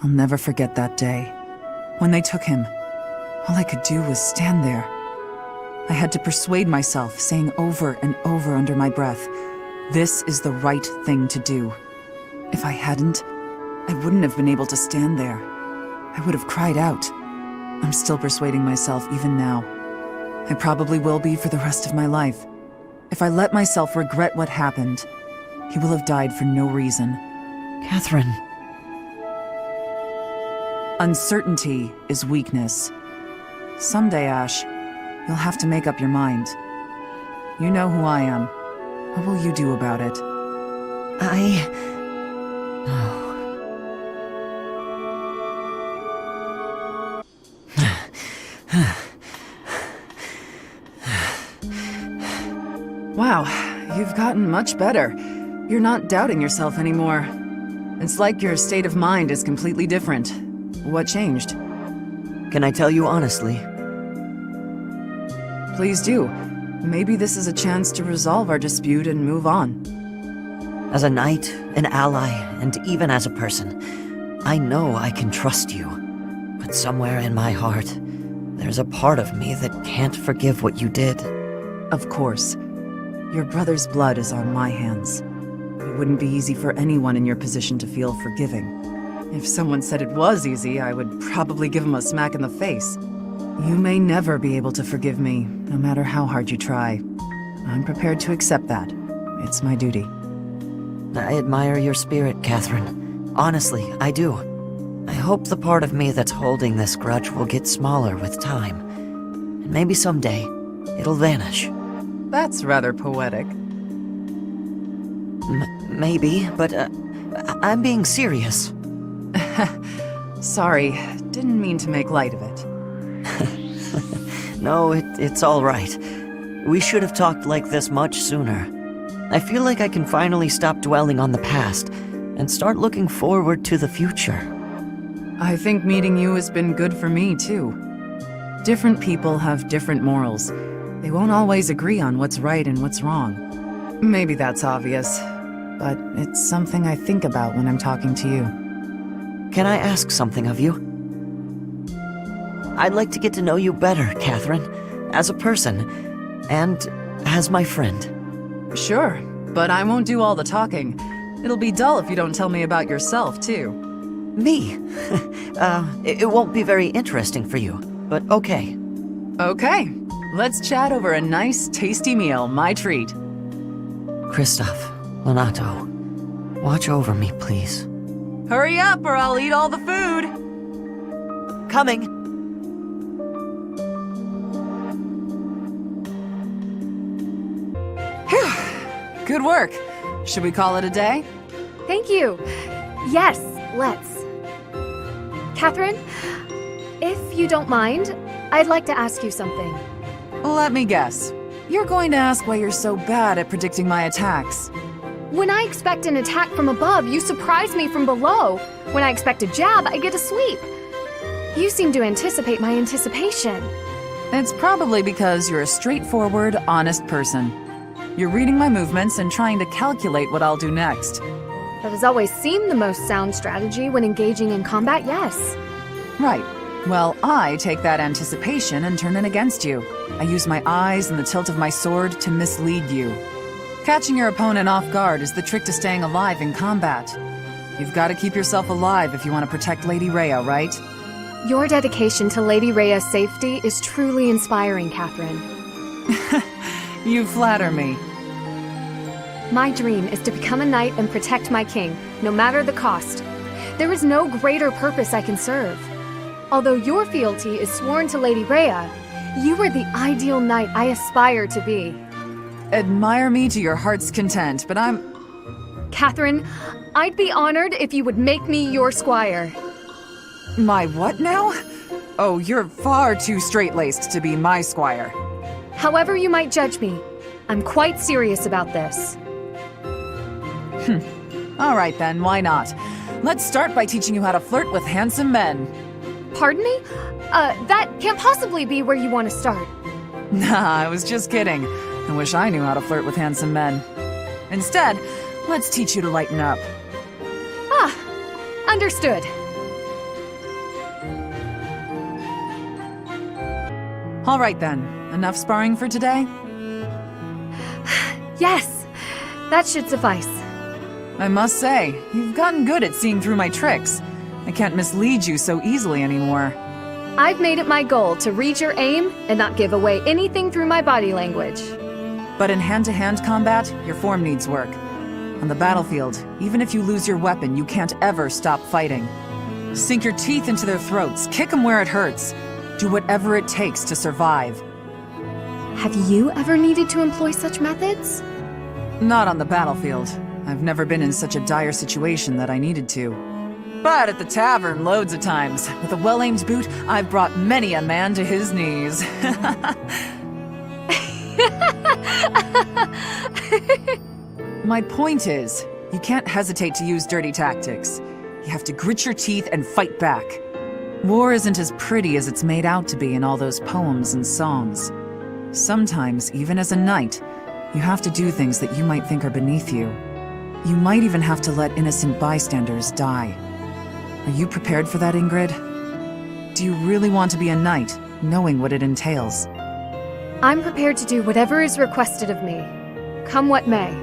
I'll never forget that day. When they took him, all I could do was stand there. I had to persuade myself, saying over and over under my breath, this is the right thing to do. If I hadn't, I wouldn't have been able to stand there. I would have cried out. I'm still persuading myself even now. I probably will be for the rest of my life. If I let myself regret what happened, he will have died for no reason. Katherine. Uncertainty is weakness. Someday, Ash, you'll have to make up your mind. You know who I am. What will you do about it? Wow, you've gotten much better. You're not doubting yourself anymore. It's like your state of mind is completely different. What changed? Can I tell you honestly? Please do. Maybe this is a chance to resolve our dispute and move on. As a knight, an ally, and even as a person, I know I can trust you. But somewhere in my heart, there's a part of me that can't forgive what you did. Of course. Your brother's blood is on my hands. It wouldn't be easy for anyone in your position to feel forgiving. If someone said it was easy, I would probably give him a smack in the face. You may never be able to forgive me, no matter how hard you try. I'm prepared to accept that. It's my duty. I admire your spirit, Katherine. Honestly, I do. I hope the part of me that's holding this grudge will get smaller with time. And maybe someday, it'll vanish. That's rather poetic. Maybe, but I'm being serious. Sorry, didn't mean to make light of it. No, it's all right. We should have talked like this much sooner. I feel like I can finally stop dwelling on the past and start looking forward to the future. I think meeting you has been good for me, too. Different people have different morals. They won't always agree on what's right and what's wrong. Maybe that's obvious, but it's something I think about when I'm talking to you. Can I ask something of you? I'd like to get to know you better, Catherine, as a person, and as my friend. Sure, but I won't do all the talking. It'll be dull if you don't tell me about yourself, too. Me? It won't be very interesting for you, but okay. Okay, let's chat over a nice, tasty meal, my treat. Christoph, Lanato, watch over me, please. Hurry up or I'll eat all the food! Coming! Good work. Should we call it a day? Thank you. Yes, let's. Catherine, if you don't mind, I'd like to ask you something. Let me guess. You're going to ask why you're so bad at predicting my attacks. When I expect an attack from above, you surprise me from below. When I expect a jab, I get a sweep. You seem to anticipate my anticipation. It's probably because you're a straightforward, honest person. You're reading my movements and trying to calculate what I'll do next. That has always seemed the most sound strategy when engaging in combat, yes. Right. Well, I take that anticipation and turn it against you. I use my eyes and the tilt of my sword to mislead you. Catching your opponent off guard is the trick to staying alive in combat. You've got to keep yourself alive if you want to protect Lady Rhea, right? Your dedication to Lady Rhea's safety is truly inspiring, Catherine. You flatter me. My dream is to become a knight and protect my king, no matter the cost. There is no greater purpose I can serve. Although your fealty is sworn to Lady Rhea, you are the ideal knight I aspire to be. Admire me to your heart's content, but I'm... Catherine, I'd be honored if you would make me your squire. My what now? Oh, you're far too straight-laced to be my squire. However you might judge me, I'm quite serious about this. All right then, why not? Let's start by teaching you how to flirt with handsome men. Pardon me? That can't possibly be where you want to start. Nah, I was just kidding. I wish I knew how to flirt with handsome men. Instead, let's teach you to lighten up. Ah, understood. All right then, enough sparring for today? Yes, that should suffice. I must say, you've gotten good at seeing through my tricks. I can't mislead you so easily anymore. I've made it my goal to read your aim and not give away anything through my body language. But in hand-to-hand combat, your form needs work. On the battlefield, even if you lose your weapon, you can't ever stop fighting. Sink your teeth into their throats, kick them where it hurts. Do whatever it takes to survive. Have you ever needed to employ such methods? Not on the battlefield. I've never been in such a dire situation that I needed to. But at the tavern, loads of times. With a well-aimed boot, I've brought many a man to his knees. My point is, you can't hesitate to use dirty tactics. You have to grit your teeth and fight back. War isn't as pretty as it's made out to be in all those poems and songs. Sometimes, even as a knight, you have to do things that you might think are beneath you. You might even have to let innocent bystanders die. Are you prepared for that, Ingrid? Do you really want to be a knight, knowing what it entails? I'm prepared to do whatever is requested of me, come what may.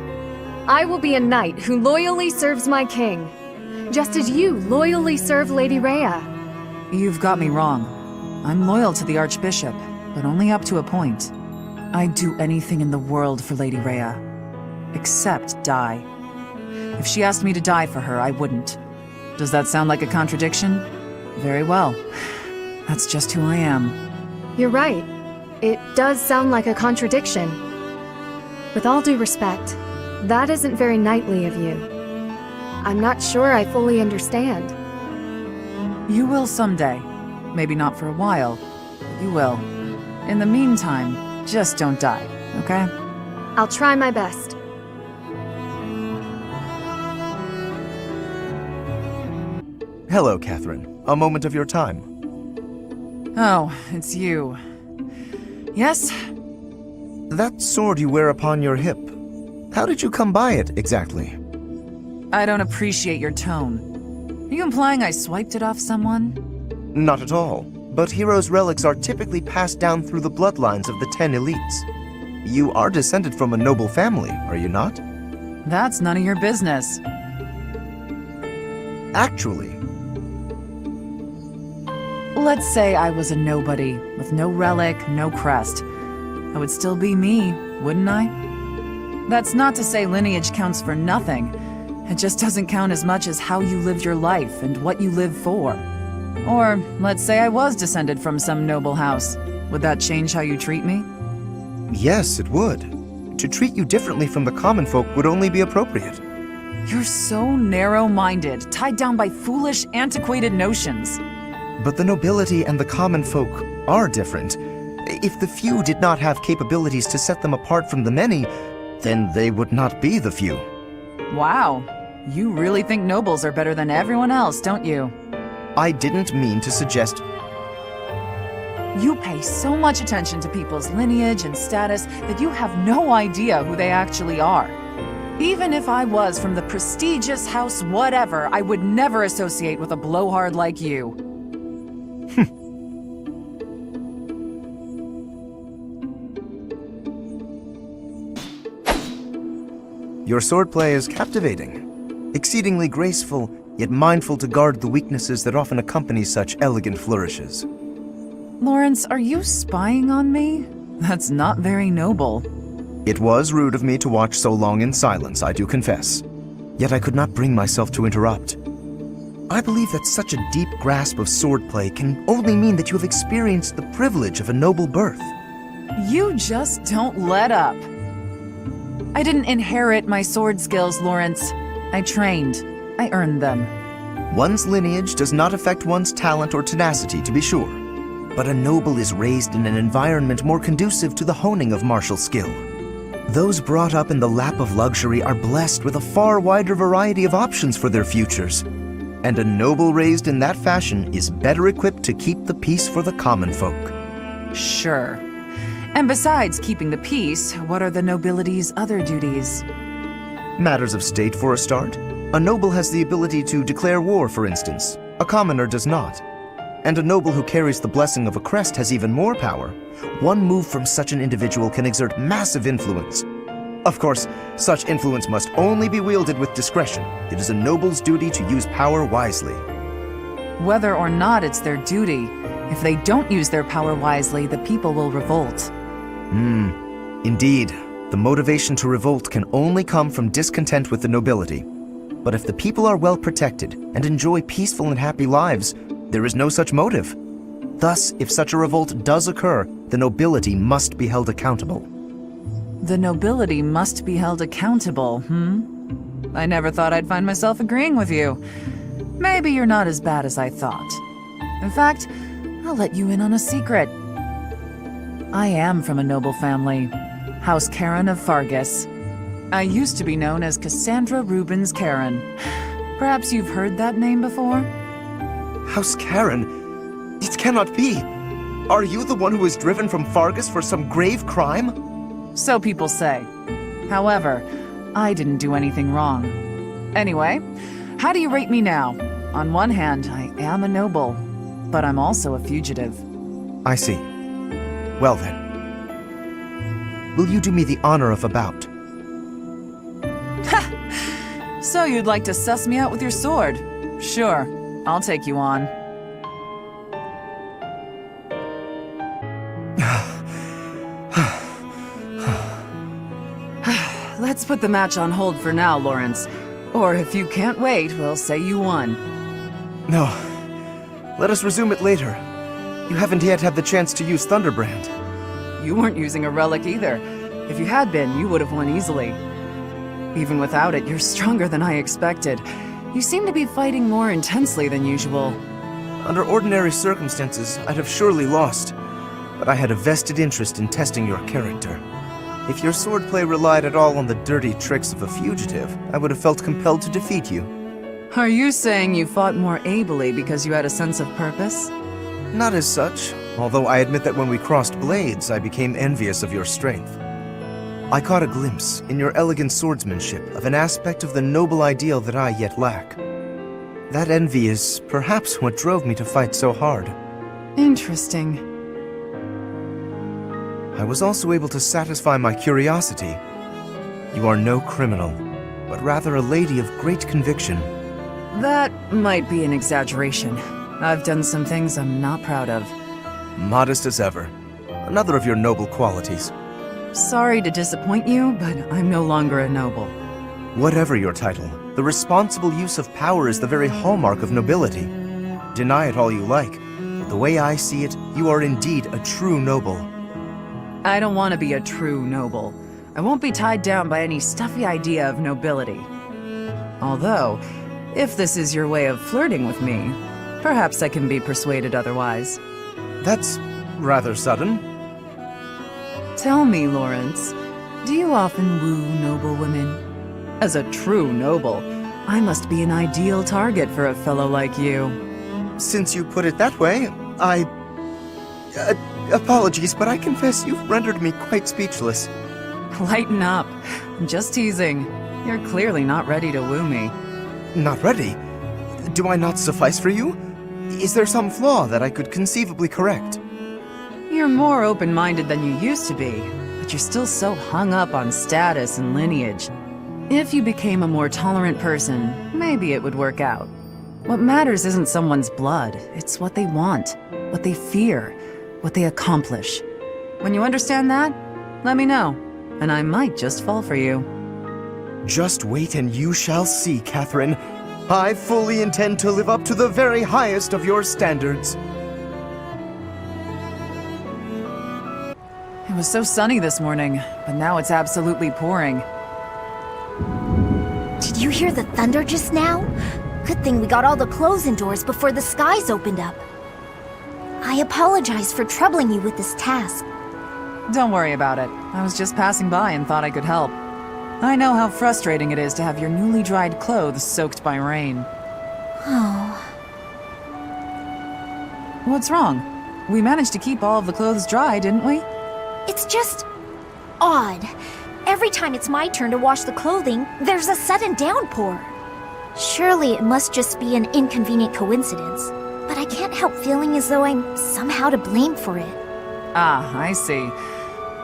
I will be a knight who loyally serves my king, just as you loyally serve Lady Rhea. You've got me wrong. I'm loyal to the Archbishop, but only up to a point. I'd do anything in the world for Lady Rhea, except die. If she asked me to die for her, I wouldn't. Does that sound like a contradiction? Very well. That's just who I am. You're right. It does sound like a contradiction. With all due respect, that isn't very knightly of you. I'm not sure I fully understand. You will someday. Maybe not for a while, but you will. In the meantime, just don't die, okay? I'll try my best. Hello, Catherine. A moment of your time. Oh, it's you. Yes? That sword you wear upon your hip. How did you come by it, exactly? I don't appreciate your tone. Are you implying I swiped it off someone? Not at all. but heroes' relics are typically passed down through the bloodlines of the 10 elites. You are descended from a noble family, are you not? That's none of your business. Actually, Let's say I was a nobody, with no relic, no crest. I would still be me, wouldn't I? That's not to say lineage counts for nothing. It just doesn't count as much as how you lived your life and what you live for. Or, let's say I was descended from some noble house. Would that change how you treat me? yes, it would. To treat you differently from the common folk would only be appropriate. You're so narrow-minded, tied down by foolish, antiquated notions. But the nobility and the common folk are different. If the few did not have capabilities to set them apart from the many, then they would not be the few. Wow. You really think nobles are better than everyone else, don't you? I didn't mean to suggest... You pay so much attention to people's lineage and status that you have no idea who they actually are. Even if I was from the prestigious house whatever, I would never associate with a blowhard like you. Your swordplay is captivating, exceedingly graceful, yet mindful to guard the weaknesses that often accompany such elegant flourishes. Lawrence, are you spying on me? That's not very noble. It was rude of me to watch so long in silence, I do confess. Yet I could not bring myself to interrupt. I believe that such a deep grasp of swordplay can only mean that you have experienced the privilege of a noble birth. You just don't let up. I didn't inherit my sword skills, Lawrence. I trained. I earned them. One's lineage does not affect one's talent or tenacity, to be sure. But a noble is raised in an environment more conducive to the honing of martial skill. Those brought up in the lap of luxury are blessed with a far wider variety of options for their futures. And a noble raised in that fashion is better equipped to keep the peace for the common folk. Sure. And besides keeping the peace, what are the nobility's other duties? Matters of state for a start. A noble has the ability to declare war, for instance. A commoner does not. And a noble who carries the blessing of a crest has even more power. One move from such an individual can exert massive influence. Of course, such influence must only be wielded with discretion. It is a noble's duty to use power wisely. Whether or not it's their duty, if they don't use their power wisely, the people will revolt. Indeed, the motivation to revolt can only come from discontent with the nobility. But if the people are well protected and enjoy peaceful and happy lives, there is no such motive. Thus, if such a revolt does occur, the nobility must be held accountable. The nobility must be held accountable, I never thought I'd find myself agreeing with you. Maybe you're not as bad as I thought. In fact, I'll let you in on a secret. I am from a noble family, House Katherine of Fargus. I used to be known as Cassandra Rubens Katherine. Perhaps you've heard that name before? House Katherine? It cannot be! Are you the one who was driven from Fargus for some grave crime? So people say. However, I didn't do anything wrong. Anyway, how do you rate me now? On one hand, I am a noble, but I'm also a fugitive. I see. Well then. Will you do me the honor of a bout? So you'd like to suss me out with your sword? Sure, I'll take you on. Let's put the match on hold for now, Lawrence. Or if you can't wait, we'll say you won. No. Let us resume it later. You haven't yet had the chance to use Thunderbrand. You weren't using a relic either. If you had been, you would have won easily. Even without it, you're stronger than I expected. You seem to be fighting more intensely than usual. Under ordinary circumstances, I'd have surely lost. But I had a vested interest in testing your character. If your swordplay relied at all on the dirty tricks of a fugitive, I would have felt compelled to defeat you. Are you saying you fought more ably because you had a sense of purpose? Not as such, although I admit that when we crossed blades, I became envious of your strength. I caught a glimpse, in your elegant swordsmanship, of an aspect of the noble ideal that I yet lack. That envy is perhaps what drove me to fight so hard. Interesting. I was also able to satisfy my curiosity. You are no criminal, but rather a lady of great conviction. That might be an exaggeration. I've done some things I'm not proud of. Modest as ever. Another of your noble qualities. Sorry to disappoint you, but I'm no longer a noble. Whatever your title, the responsible use of power is the very hallmark of nobility. Deny it all you like. The way I see it, you are indeed a true noble. I don't want to be a true noble. I won't be tied down by any stuffy idea of nobility. Although, if this is your way of flirting with me, perhaps I can be persuaded otherwise. That's rather sudden. Tell me, Lawrence, do you often woo noble women? As a true noble, I must be an ideal target for a fellow like you. Since you put it that way, apologies, but I confess you've rendered me quite speechless. Lighten up. I'm just teasing. You're clearly not ready to woo me. Not ready? Do I not suffice for you? Is there some flaw that I could conceivably correct? You're more open-minded than you used to be, but you're still so hung up on status and lineage. If you became a more tolerant person, maybe it would work out. What matters isn't someone's blood, it's what they want, what they fear, what they accomplish. When you understand that, let me know, and I might just fall for you. Just wait and you shall see, Katherine. I fully intend to live up to the very highest of your standards. It was so sunny this morning, but now it's absolutely pouring. Did you hear the thunder just now? Good thing we got all the clothes indoors before the skies opened up. I apologize for troubling you with this task. Don't worry about it. I was just passing by and thought I could help. I know how frustrating it is to have your newly dried clothes soaked by rain. Oh. What's wrong? We managed to keep all of the clothes dry, didn't we? It's just odd. Every time it's my turn to wash the clothing, there's a sudden downpour. Surely it must just be an inconvenient coincidence, but I can't help feeling as though I'm somehow to blame for it. Ah, I see.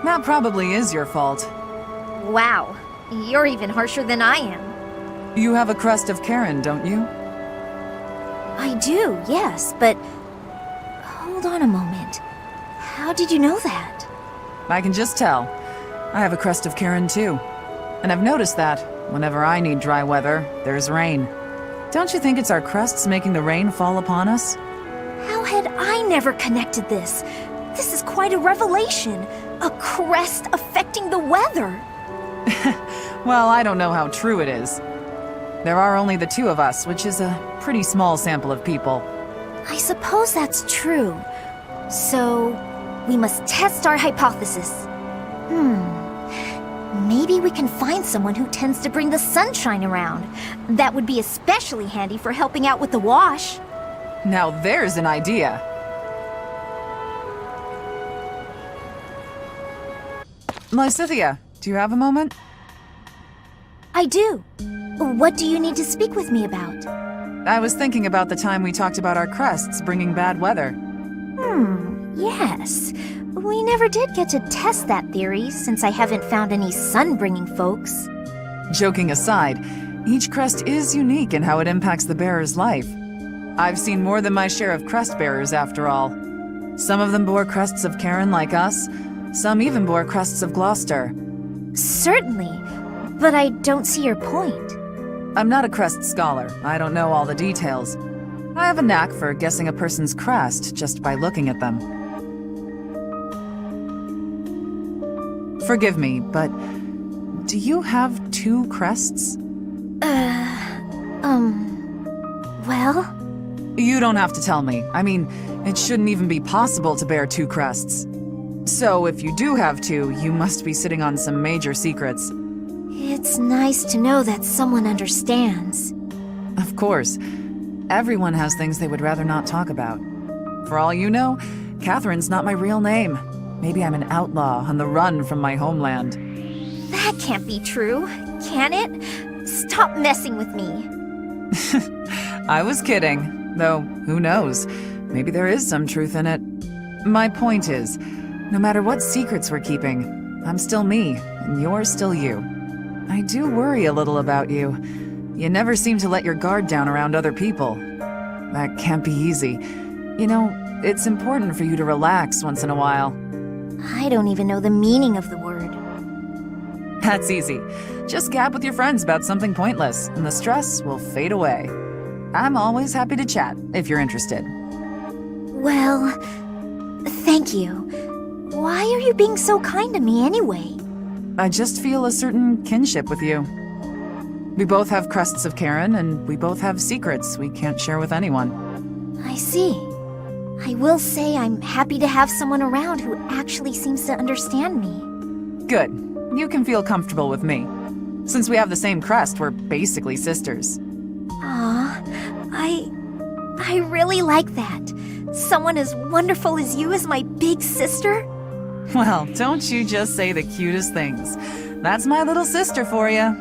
That probably is your fault. Wow, you're even harsher than I am. You have a crest of Karen, don't you? I do, yes, but hold on a moment. How did you know that? I can just tell. I have a crest of Karen too. And I've noticed that, whenever I need dry weather, there's rain. Don't you think it's our crests making the rain fall upon us? How had I never connected this? This is quite a revelation. A crest affecting the weather. Well, I don't know how true it is. There are only the two of us, which is a pretty small sample of people. I suppose that's true. So, we must test our hypothesis. Maybe we can find someone who tends to bring the sunshine around. That would be especially handy for helping out with the wash. Now there's an idea. Lysithia, do you have a moment? I do. What do you need to speak with me about? I was thinking about the time we talked about our crests bringing bad weather. Yes. We never did get to test that theory, since I haven't found any sun-bringing folks. Joking aside, each crest is unique in how it impacts the bearer's life. I've seen more than my share of crest bearers, after all. Some of them bore crests of Karen like us, some even bore crests of Gloucester. Certainly, but I don't see your point. I'm not a crest scholar. I don't know all the details. I have a knack for guessing a person's crest just by looking at them. Forgive me, but do you have two crests? Well? You don't have to tell me. I mean, it shouldn't even be possible to bear two crests. So if you do have two, you must be sitting on some major secrets. It's nice to know that someone understands. Of course. Everyone has things they would rather not talk about. For all you know, Catherine's not my real name. Maybe I'm an outlaw on the run from my homeland. That can't be true, can it? Stop messing with me. I was kidding, though who knows? maybe there is some truth in it. My point is, no matter what secrets we're keeping, I'm still me, and you're still you. I do worry a little about you. You never seem to let your guard down around other people. That can't be easy. You know, it's important for you to relax once in a while. I don't even know the meaning of the word. That's easy. Just gab with your friends about something pointless, and the stress will fade away. I'm always happy to chat, if you're interested. Well, thank you. Why are you being so kind to me anyway? I just feel a certain kinship with you. We both have crests of Karen, and we both have secrets we can't share with anyone. I see. I will say I'm happy to have someone around who actually seems to understand me. Good. You can feel comfortable with me. Since we have the same crest, we're basically sisters. Aw, I really like that. Someone as wonderful as you is my big sister? Well, don't you just say the cutest things. That's my little sister for you.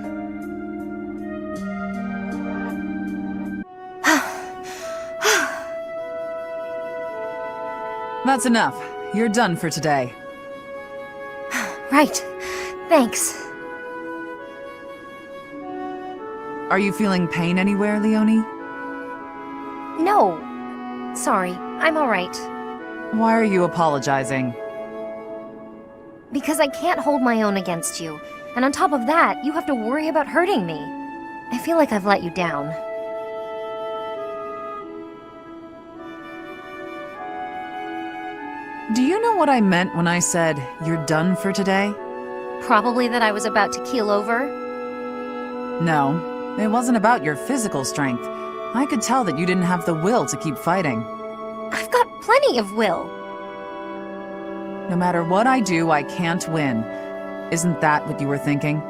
That's enough. You're done for today. Right. Thanks. Are you feeling pain anywhere, Leonie? No. Sorry, I'm alright. Why are you apologizing? Because I can't hold my own against you. And on top of that, you have to worry about hurting me. I feel like I've let you down. Do you know what I meant when I said, you're done for today? Probably that I was about to keel over. No, it wasn't about your physical strength. I could tell that you didn't have the will to keep fighting. I've got plenty of will. No matter what I do, I can't win. Isn't that what you were thinking?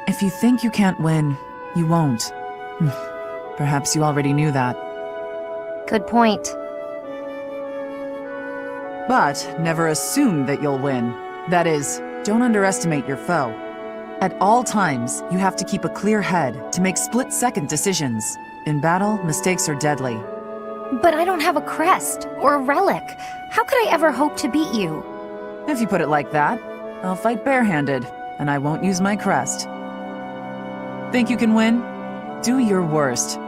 If you think you can't win, you won't. Perhaps you already knew that. Good point. But never assume that you'll win. That is, don't underestimate your foe. At all times, you have to keep a clear head to make split-second decisions. In battle, mistakes are deadly. But I don't have a crest or a relic. How could I ever hope to beat you? If you put it like that, I'll fight barehanded, and I won't use my crest. Think you can win? Do your worst.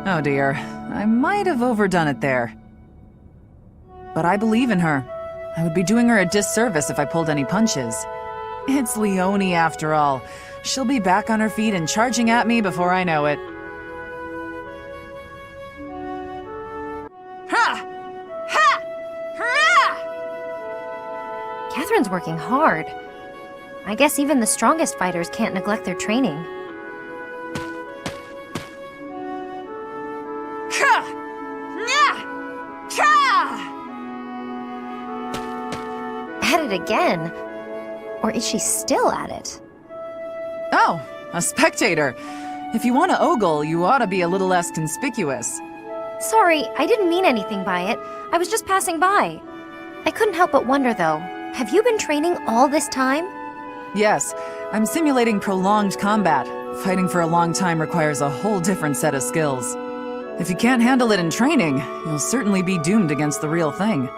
Oh dear, I might have overdone it there. But I believe in her. I would be doing her a disservice if I pulled any punches. It's Leonie after all. She'll be back on her feet and charging at me before I know it. Ha! Ha! Ha! Catherine's working hard. I guess even the strongest fighters can't neglect their training. At it again? Or is she still at it? Oh, a spectator. If you want to ogle, you ought to be a little less conspicuous. Sorry, I didn't mean anything by it. I was just passing by. I couldn't help but wonder, though. Have you been training all this time? Yes, I'm simulating prolonged combat. Fighting for a long time requires a whole different set of skills. If you can't handle it in training, you'll certainly be doomed against the real thing.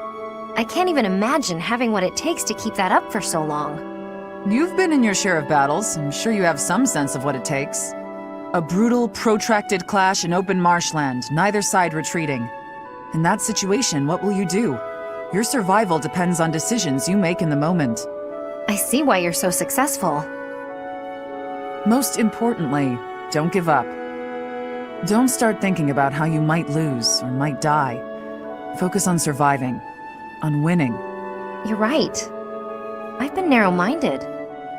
I can't even imagine having what it takes to keep that up for so long. You've been in your share of battles. I'm sure you have some sense of what it takes. A brutal, protracted clash in open marshland, neither side retreating. In that situation, what will you do? Your survival depends on decisions you make in the moment. I see why you're so successful. Most importantly, don't give up. Don't start thinking about how you might lose or might die. Focus on surviving, on winning. You're right. I've been narrow-minded.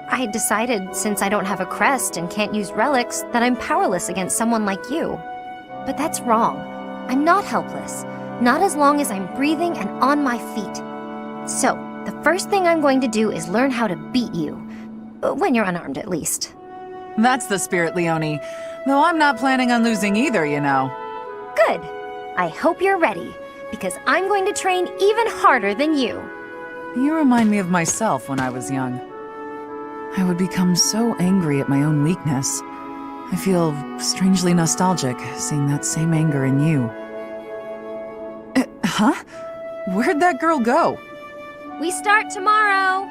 I had decided, since I don't have a crest and can't use relics, that I'm powerless against someone like you. But that's wrong. I'm not helpless. Not as long as I'm breathing and on my feet. So, the first thing I'm going to do is learn how to beat you. When you're unarmed, at least. That's the spirit, Leonie. Though I'm not planning on losing either, you know. Good. I hope you're ready, because I'm going to train even harder than you. You remind me of myself when I was young. I would become so angry at my own weakness. I feel strangely nostalgic seeing that same anger in you. Huh? Where'd that girl go? We start tomorrow!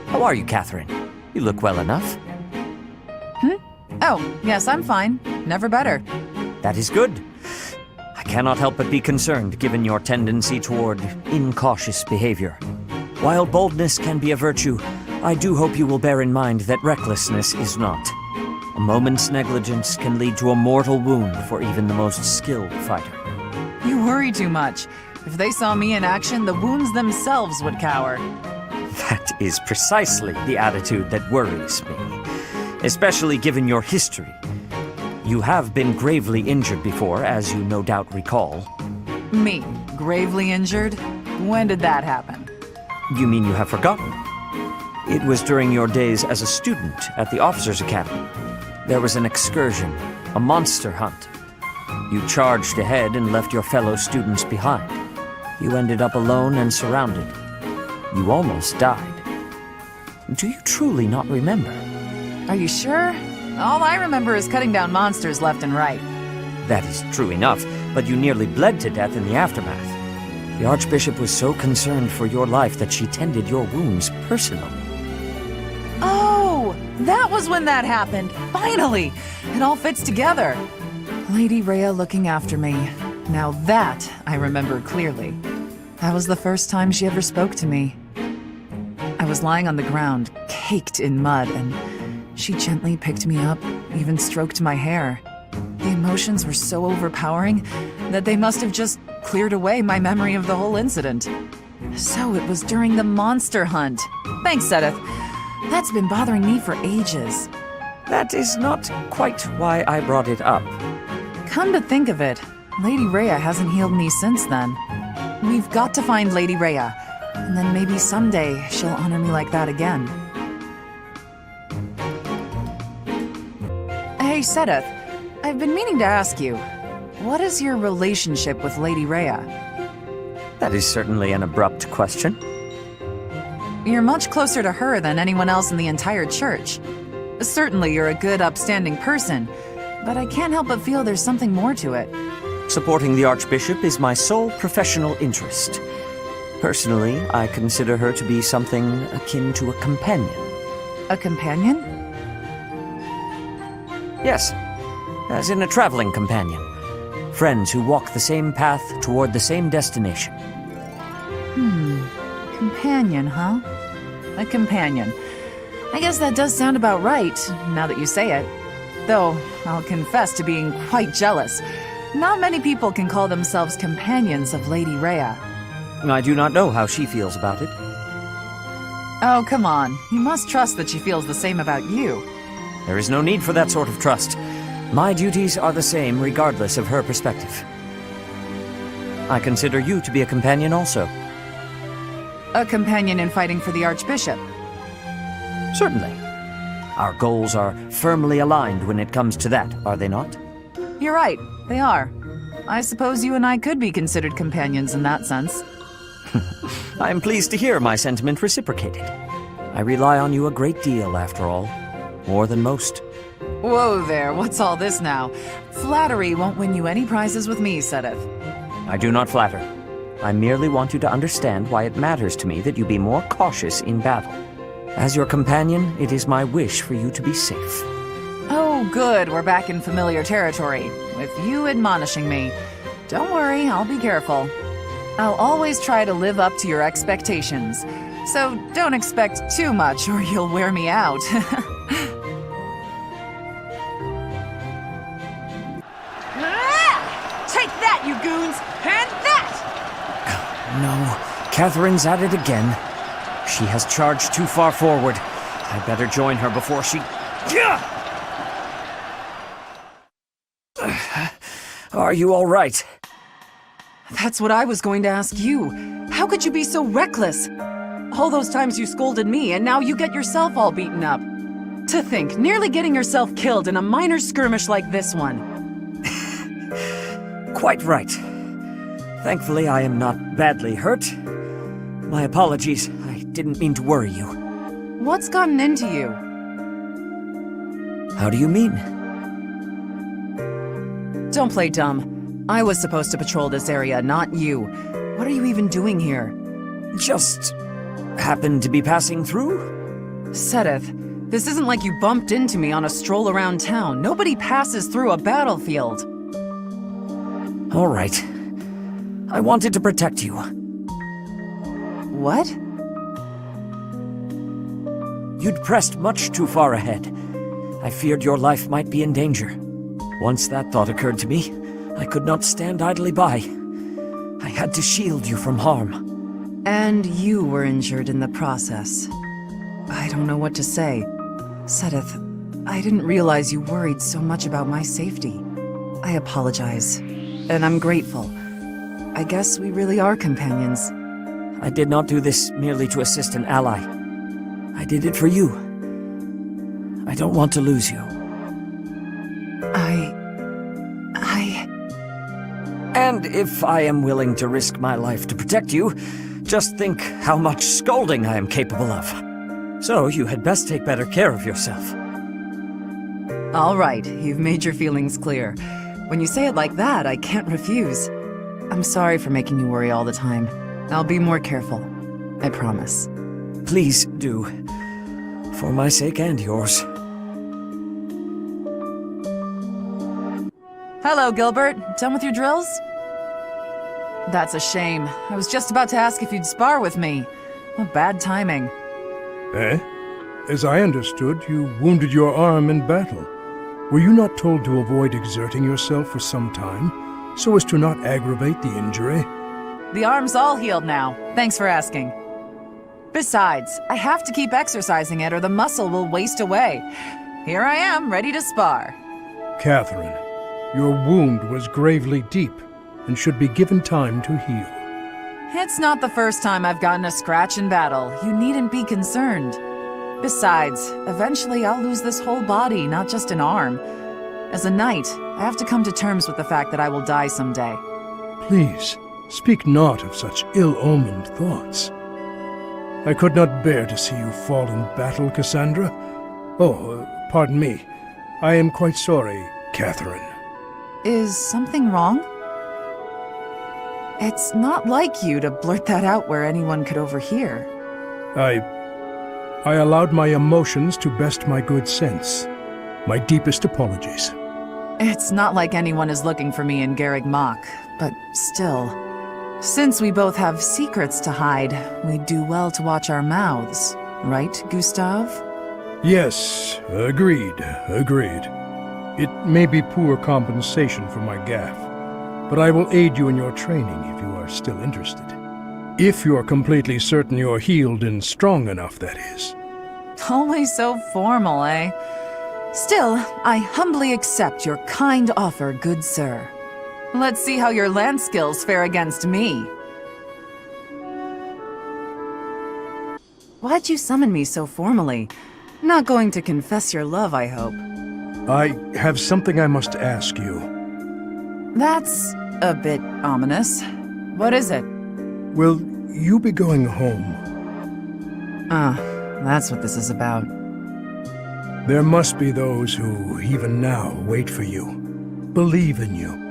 How are you, Catherine? You look well enough. Oh, yes, I'm fine. Never better. That is good. I cannot help but be concerned given your tendency toward incautious behavior. While boldness can be a virtue, I do hope you will bear in mind that recklessness is not. A moment's negligence can lead to a mortal wound for even the most skilled fighter. You worry too much. If they saw me in action, the wounds themselves would cower. That is precisely the attitude that worries me, especially given your history. You have been gravely injured before, as you no doubt recall. Me? Gravely injured? When did that happen? You mean you have forgotten? It was during your days as a student at the Officers' Academy. There was an excursion, a monster hunt. You charged ahead and left your fellow students behind. You ended up alone and surrounded. You almost died. Do you truly not remember? Are you sure? All I remember is cutting down monsters left and right. That is true enough, but you nearly bled to death in the aftermath. The Archbishop was so concerned for your life that she tended your wounds personally. Oh, that was when that happened. Finally! It all fits together. Lady Rhea looking after me. Now that I remember clearly. That was the first time she ever spoke to me. I was lying on the ground, caked in mud, and she gently picked me up, even stroked my hair. The emotions were so overpowering that they must have just cleared away my memory of the whole incident. So it was during the monster hunt. Thanks, Edith. That's been bothering me for ages. That is not quite why I brought it up. Come to think of it, Lady Rhea hasn't healed me since then. We've got to find Lady Rhea, and then maybe someday she'll honor me like that again. Hey, Sedith, I've been meaning to ask you, what is your relationship with Lady Rhea? That is certainly an abrupt question. You're much closer to her than anyone else in the entire church. Certainly you're a good, upstanding person, but I can't help but feel there's something more to it. Supporting the Archbishop is my sole professional interest. Personally, I consider her to be something akin to a companion. A companion? Yes, as in a traveling companion. Friends who walk the same path toward the same destination. Companion, huh? A companion. I guess that does sound about right, now that you say it. Though, I'll confess to being quite jealous. Not many people can call themselves companions of Lady Rhea. I do not know how she feels about it. Oh, come on. You must trust that she feels the same about you. There is no need for that sort of trust. My duties are the same regardless of her perspective. I consider you to be a companion also. A companion in fighting for the Archbishop. Certainly. Our goals are firmly aligned when it comes to that, are they not? You're right, they are. I suppose you and I could be considered companions in that sense. I am pleased to hear my sentiment reciprocated. I rely on you a great deal, after all. More than most. Whoa there, what's all this now? Flattery won't win you any prizes with me, Sedith. I do not flatter. I merely want you to understand why it matters to me that you be more cautious in battle. As your companion, it is my wish for you to be safe. Oh, good, we're back in familiar territory, with you admonishing me. Don't worry, I'll be careful. I'll always try to live up to your expectations, so don't expect too much or you'll wear me out. Take that, you goons! And that! No, Catherine's at it again. She has charged too far forward. I better join her before she... Are you all right? That's what I was going to ask you. How could you be so reckless? All those times you scolded me, and now you get yourself all beaten up. To think, nearly getting yourself killed in a minor skirmish like this one. Quite right. Thankfully, I am not badly hurt. My apologies. I didn't mean to worry you. What's gotten into you? How do you mean? Don't play dumb. I was supposed to patrol this area, not you. What are you even doing here? Just happened to be passing through? Sedith, this isn't like you bumped into me on a stroll around town. Nobody passes through a battlefield. All right. I wanted to protect you. What? You'd pressed much too far ahead. I feared your life might be in danger. Once that thought occurred to me, I could not stand idly by. I had to shield you from harm. And you were injured in the process. I don't know what to say. Sedith, I didn't realize you worried so much about my safety. I apologize. And I'm grateful. I guess we really are companions. I did not do this merely to assist an ally. I did it for you. I don't want to lose you. And if I am willing to risk my life to protect you, just think how much scolding I am capable of. So you had best take better care of yourself. All right, you've made your feelings clear. When you say it like that, I can't refuse. I'm sorry for making you worry all the time. I'll be more careful. I promise. Please do. For my sake and yours. Hello, Gilbert. Done with your drills? That's a shame. I was just about to ask if you'd spar with me. What bad timing. Eh? As I understood, you wounded your arm in battle. Were you not told to avoid exerting yourself for some time, so as to not aggravate the injury? The arm's all healed now. Thanks for asking. Besides, I have to keep exercising it or the muscle will waste away. Here I am, ready to spar. Katherine, your wound was gravely deep and should be given time to heal. It's not the first time I've gotten a scratch in battle. You needn't be concerned. Besides, eventually I'll lose this whole body, not just an arm. As a knight, I have to come to terms with the fact that I will die someday. Please, speak not of such ill-omened thoughts. I could not bear to see you fall in battle, Cassandra. Oh, pardon me. I am quite sorry, Katherine. Is something wrong? It's not like you to blurt that out where anyone could overhear. I allowed my emotions to best my good sense. My deepest apologies. It's not like anyone is looking for me in Garreg Mach, but still. Since we both have secrets to hide, we'd do well to watch our mouths. Right, Gustav? Yes, agreed. It may be poor compensation for my gaffe, but I will aid you in your training if you are still interested. If you are completely certain you're healed and strong enough, that is. Always so formal, eh? Still, I humbly accept your kind offer, good sir. Let's see how your lance skills fare against me. Why'd you summon me so formally? Not going to confess your love, I hope. I have something I must ask you. That's a bit ominous. What is it? Will you be going home? That's what this is about. There must be those who, even now, wait for you, believe in you.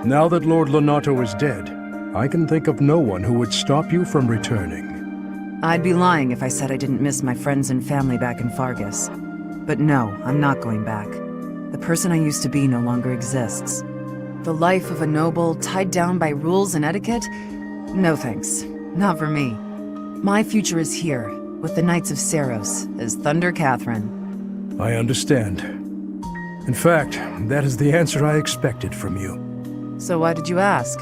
Now that Lord Lanata is dead, I can think of no one who would stop you from returning. I'd be lying if I said I didn't miss my friends and family back in Fargus. But no, I'm not going back. The person I used to be no longer exists. The life of a noble, tied down by rules and etiquette? No thanks. Not for me. My future is here, with the Knights of Cerros, as Thunder Katherine. I understand. In fact, that is the answer I expected from you. So why did you ask?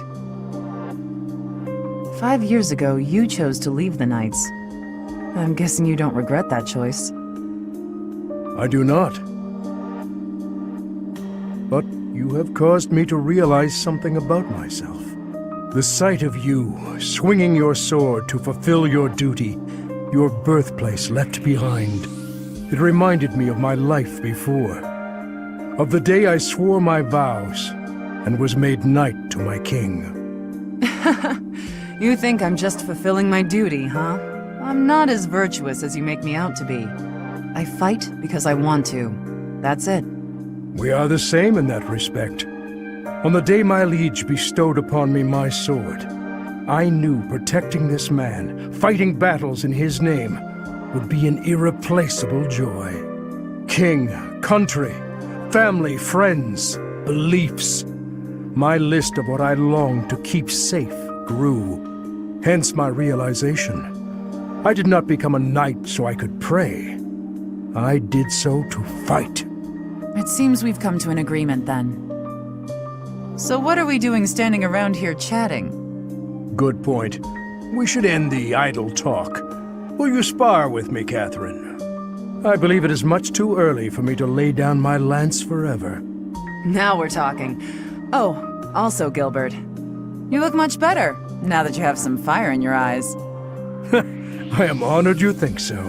5 years ago, you chose to leave the Knights. I'm guessing you don't regret that choice. I do not. But you have caused me to realize something about myself. The sight of you, swinging your sword to fulfill your duty, your birthplace left behind. It reminded me of my life before. Of the day I swore my vows, and was made knight to my king. You think I'm just fulfilling my duty, huh? I'm not as virtuous as you make me out to be. I fight because I want to. That's it. We are the same in that respect. On the day my liege bestowed upon me my sword, I knew protecting this man, fighting battles in his name, would be an irreplaceable joy. King, country, family, friends, beliefs. My list of what I longed to keep safe grew. Hence my realization. I did not become a knight so I could pray. I did so to fight. It seems we've come to an agreement then. So what are we doing standing around here chatting? Good point. We should end the idle talk. Will you spar with me, Catherine? I believe it is much too early for me to lay down my lance forever. Now we're talking. Oh, also Gilbert. You look much better, now that you have some fire in your eyes. I am honored you think so.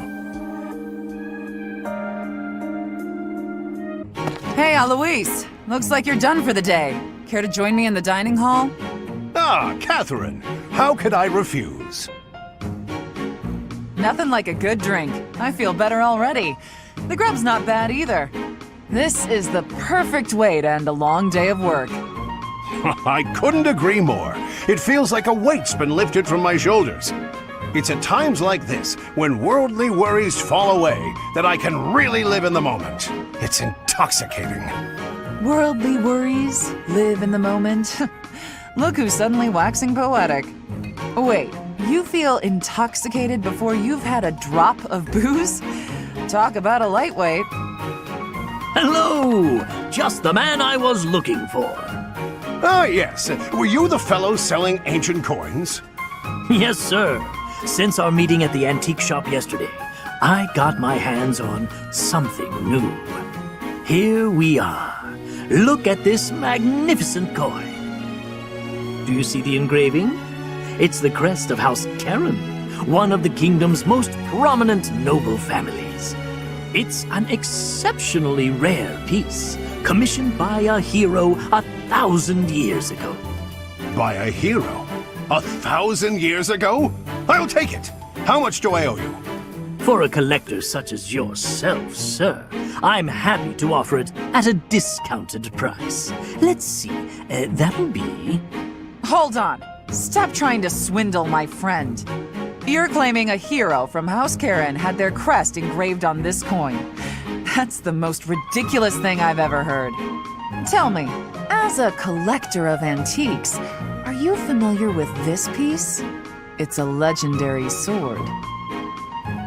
Hey, Alois. Looks like you're done for the day. Care to join me in the dining hall? Ah, Catherine. How could I refuse? Nothing like a good drink. I feel better already. The grub's not bad either. This is the perfect way to end a long day of work. I couldn't agree more. It feels like a weight's been lifted from my shoulders. It's at times like this, when worldly worries fall away, that I can really live in the moment. It's intoxicating. Worldly worries, live in the moment. Look who's suddenly waxing poetic. Wait, you feel intoxicated before you've had a drop of booze? Talk about a lightweight. Hello! Just the man I was looking for. Ah, yes. Were you the fellow selling ancient coins? Yes, sir. Since our meeting at the antique shop yesterday, I got my hands on something new. Here we are. Look at this magnificent coin. Do you see the engraving? It's the crest of House Karen, one of the kingdom's most prominent noble families. It's an exceptionally rare piece, commissioned by a hero 1,000 years ago. By a hero? 1,000 years ago? I'll take it. How much do I owe you? For a collector such as yourself, sir, I'm happy to offer it at a discounted price. Let's see, that'll be... Hold on. Stop trying to swindle my friend. You're claiming a hero from House Karen had their crest engraved on this coin. That's the most ridiculous thing I've ever heard. Tell me, as a collector of antiques, are you familiar with this piece? It's a legendary sword.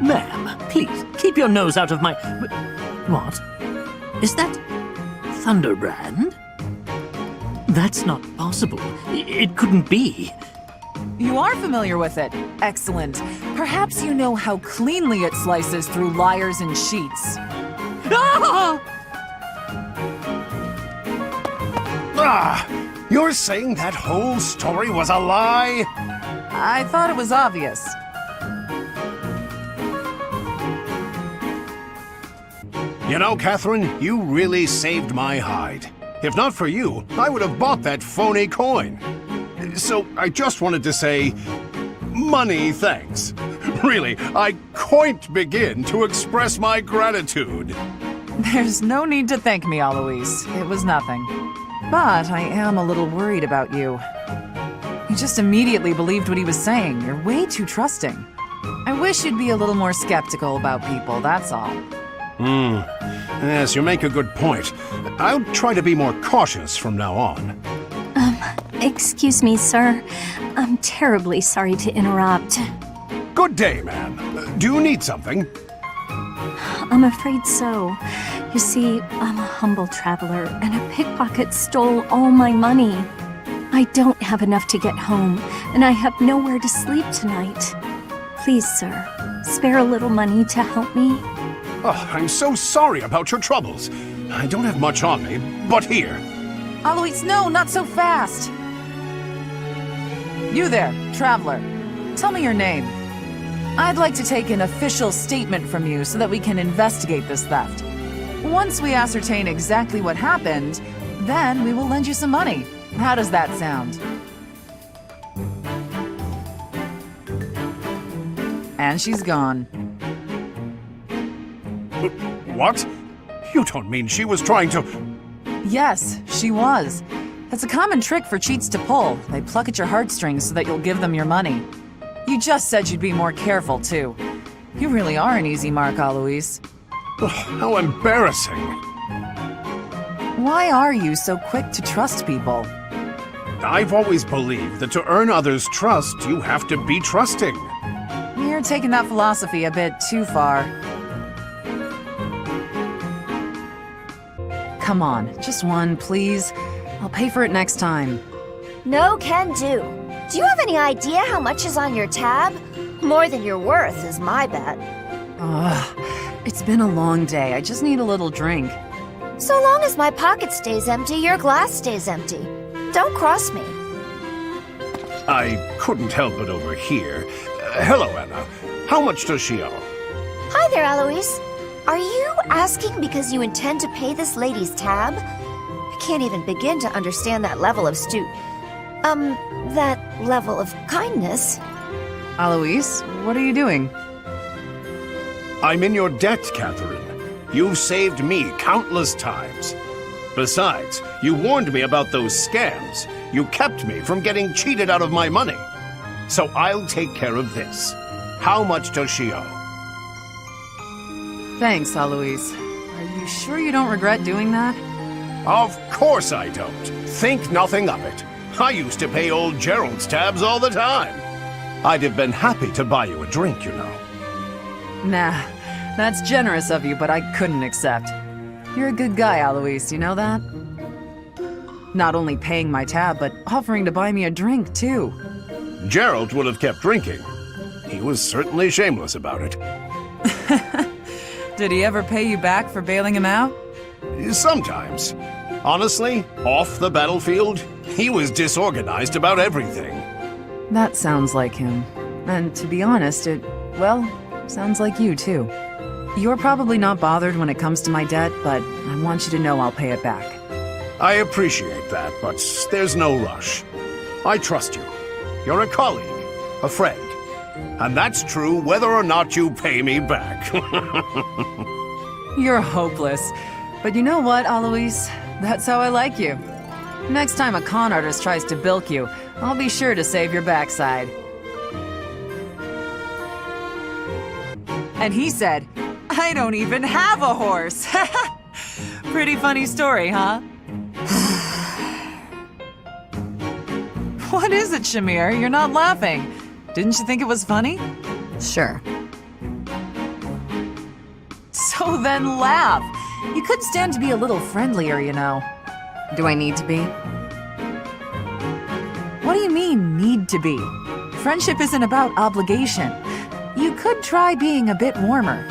Ma'am, please, keep your nose out of my... What? Is that Thunderbrand? That's not possible. It couldn't be. You are familiar with it. Excellent. Perhaps you know how cleanly it slices through liars and sheets. Ah! Ah! You're saying that whole story was a lie? I thought it was obvious. You know, Catherine, you really saved my hide. If not for you, I would have bought that phony coin. So I just wanted to say, money thanks. Really, I can't begin to express my gratitude. There's no need to thank me, Alois. It was nothing. But I am a little worried about you. You just immediately believed what he was saying. You're way too trusting. I wish you'd be a little more skeptical about people, that's all. Yes, you make a good point. I'll try to be more cautious from now on. Excuse me, sir. I'm terribly sorry to interrupt. Good day, ma'am. Do you need something? I'm afraid so. You see, I'm a humble traveler, and a pickpocket stole all my money. I don't have enough to get home, and I have nowhere to sleep tonight. Please, sir, spare a little money to help me. Oh, I'm so sorry about your troubles. I don't have much on me, but here. Alois, no, not so fast! You there, traveler. Tell me your name. I'd like to take an official statement from you so that we can investigate this theft. Once we ascertain exactly what happened, then we will lend you some money. How does that sound? And she's gone. What? You don't mean she was trying to... Yes, she was. It's a common trick for cheats to pull. They pluck at your heartstrings so that you'll give them your money. You just said you'd be more careful, too. You really are an easy mark, Alois. Ugh, how embarrassing. Why are you so quick to trust people? I've always believed that to earn others' trust, you have to be trusting. You're taking that philosophy a bit too far. Come on, just one, please. I'll pay for it next time. No can do. Do you have any idea how much is on your tab? More than you're worth is my bet. Ugh, it's been a long day. I just need a little drink. So long as my pocket stays empty, your glass stays empty. Don't cross me. I couldn't help but overhear. Hello, Anna. How much does she owe? Hi there, Alois. Are you asking because you intend to pay this lady's tab? I can't even begin to understand that level of that level of kindness. Alois, what are you doing? I'm in your debt, Katherine. You've saved me countless times. Besides, you warned me about those scams. You kept me from getting cheated out of my money. So I'll take care of this. How much does she owe? Thanks, Alois. Are you sure you don't regret doing that? Of course I don't. Think nothing of it. I used to pay old Gerald's tabs all the time. I'd have been happy to buy you a drink, you know. Nah, that's generous of you, but I couldn't accept. You're a good guy, Alois, you know that? Not only paying my tab, but offering to buy me a drink, too. Gerald would have kept drinking. He was certainly shameless about it. Did he ever pay you back for bailing him out? Sometimes. Honestly, off the battlefield, he was disorganized about everything. That sounds like him. And to be honest, sounds like you, too. You're probably not bothered when it comes to my debt, but I want you to know I'll pay it back. I appreciate that, but there's no rush. I trust you. You're a colleague, a friend. And that's true whether or not you pay me back. You're hopeless. But you know what, Alois? That's how I like you. Next time a con artist tries to bilk you, I'll be sure to save your backside. And he said, I don't even have a horse. Pretty funny story, huh? What is it, Shamir? You're not laughing. Didn't you think it was funny? Sure. So then laugh. You could stand to be a little friendlier, you know. Do I need to be? What do you mean, need to be? Friendship isn't about obligation. You could try being a bit warmer.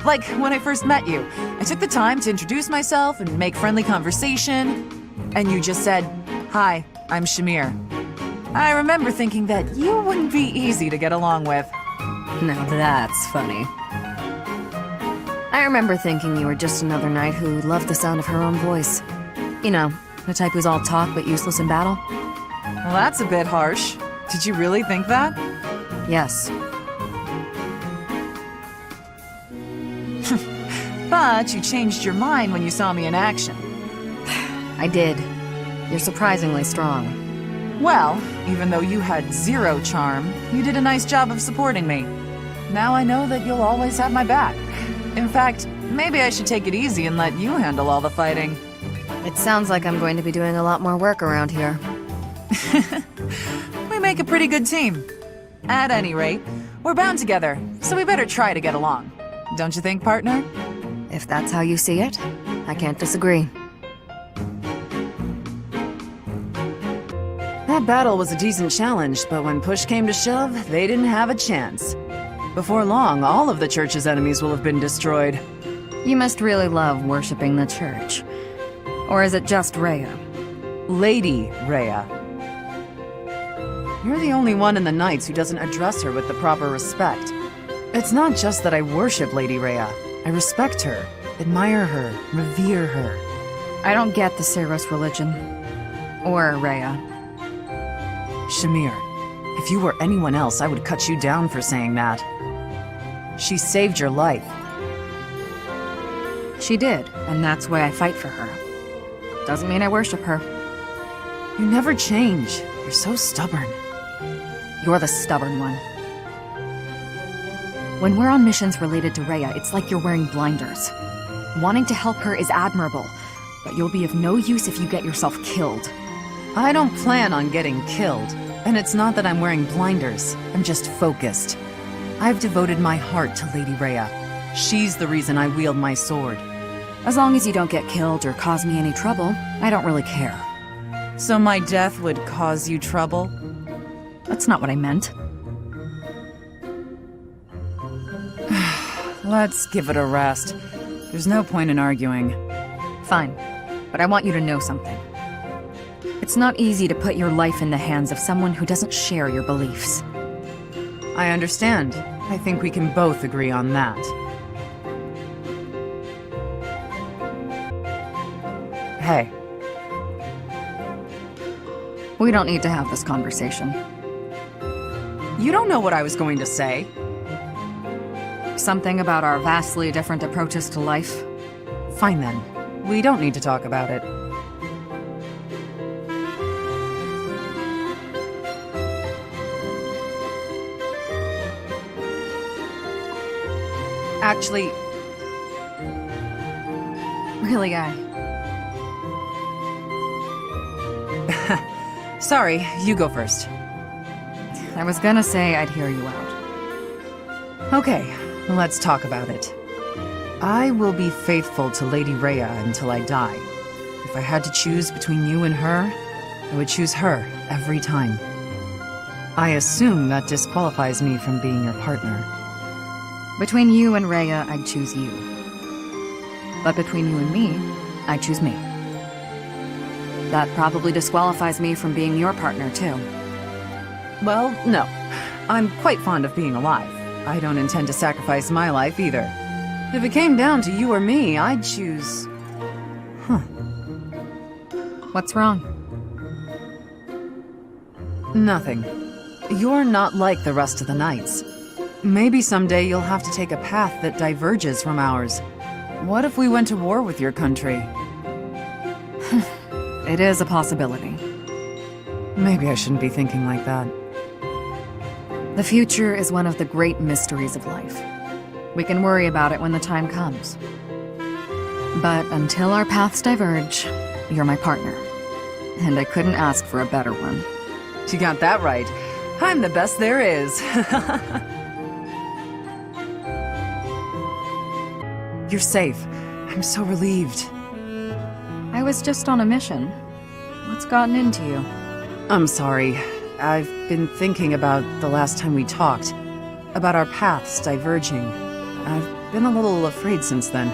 Like when I first met you, I took the time to introduce myself and make friendly conversation, and you just said, "Hi, I'm Shamir." I remember thinking that you wouldn't be easy to get along with. Now that's funny. I remember thinking you were just another knight who loved the sound of her own voice. You know, the type who's all talk but useless in battle. Well, that's a bit harsh. Did you really think that? Yes. But you changed your mind when you saw me in action. I did. You're surprisingly strong. Well, even though you had zero charm, you did a nice job of supporting me. Now I know that you'll always have my back. In fact, maybe I should take it easy and let you handle all the fighting. It sounds like I'm going to be doing a lot more work around here. We make a pretty good team. At any rate, we're bound together, so we better try to get along. Don't you think, partner? If that's how you see it, I can't disagree. That battle was a decent challenge, but when push came to shove, they didn't have a chance. Before long, all of the church's enemies will have been destroyed. You must really love worshipping the church. Or is it just Rhea? Lady Rhea. You're the only one in the Knights who doesn't address her with the proper respect. It's not just that I worship Lady Rhea. I respect her, admire her, revere her. I don't get the Cerros religion. Or Rhea. Shamir, if you were anyone else, I would cut you down for saying that. She saved your life. She did, and that's why I fight for her. Doesn't mean I worship her. You never change. You're so stubborn. You're the stubborn one. When we're on missions related to Rhea, it's like you're wearing blinders. Wanting to help her is admirable, but you'll be of no use if you get yourself killed. I don't plan on getting killed. And it's not that I'm wearing blinders. I'm just focused. I've devoted my heart to Lady Rhea. She's the reason I wield my sword. As long as you don't get killed or cause me any trouble, I don't really care. So my death would cause you trouble? That's not what I meant. Let's give it a rest. There's no point in arguing. Fine, but I want you to know something. It's not easy to put your life in the hands of someone who doesn't share your beliefs. I understand. I think we can both agree on that. Hey. We don't need to have this conversation. You don't know what I was going to say. Something about our vastly different approaches to life? Fine then. We don't need to talk about it. Actually... Really, Sorry, you go first. I was gonna say I'd hear you out. Okay, let's talk about it. I will be faithful to Lady Rhea until I die. If I had to choose between you and her, I would choose her every time. I assume that disqualifies me from being your partner. Between you and Rhea, I'd choose you. But between you and me, I'd choose me. That probably disqualifies me from being your partner, too. Well, no. I'm quite fond of being alive. I don't intend to sacrifice my life either. If it came down to you or me, I'd choose... What's wrong? Nothing. You're not like the rest of the knights. Maybe someday you'll have to take a path that diverges from ours. What if we went to war with your country? It is a possibility. Maybe I shouldn't be thinking like that. The future is one of the great mysteries of life. We can worry about it when the time comes. But until our paths diverge, you're my partner. And I couldn't ask for a better one. You got that right. I'm the best there is. You're safe. I'm so relieved. I was just on a mission. What's gotten into you? I'm sorry. I've been thinking about the last time we talked. About our paths diverging. I've been a little afraid since then.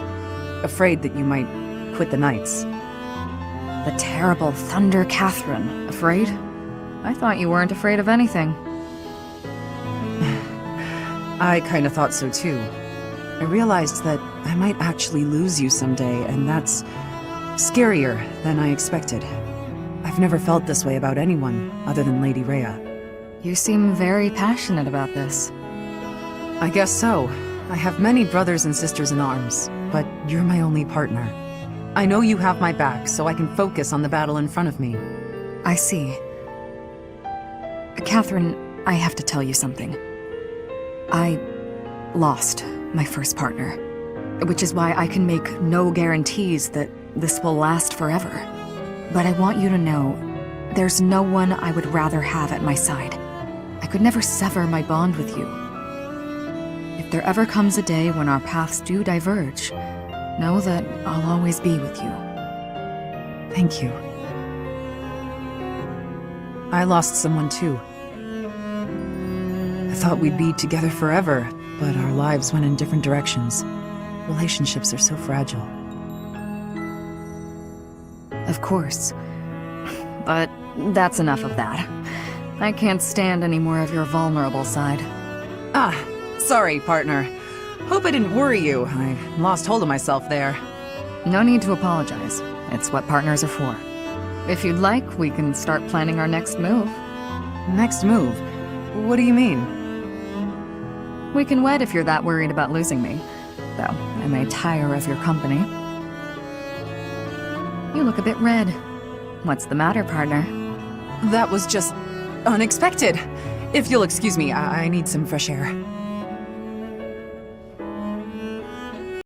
Afraid that you might quit the Knights. The terrible Thunder Katherine. Afraid? I thought you weren't afraid of anything. I kinda thought so too. I realized that I might actually lose you someday, and that's scarier than I expected. I've never felt this way about anyone other than Lady Rhea. You seem very passionate about this. I guess so. I have many brothers and sisters in arms, but you're my only partner. I know you have my back, so I can focus on the battle in front of me. I see. Katherine, I have to tell you something. I lost my first partner, which is why I can make no guarantees that this will last forever. But I want you to know, there's no one I would rather have at my side. I could never sever my bond with you. If there ever comes a day when our paths do diverge, know that I'll always be with you. Thank you. I lost someone too. I thought we'd be together forever, but our lives went in different directions. Relationships are so fragile. Of course. But that's enough of that. I can't stand any more of your vulnerable side. Ah, sorry, partner. Hope I didn't worry you. I lost hold of myself there. No need to apologize. It's what partners are for. If you'd like, we can start planning our next move. Next move? What do you mean? We can wed if you're that worried about losing me. Though, I may tire of your company. You look a bit red. What's the matter, partner? That was just unexpected. If you'll excuse me, I need some fresh air.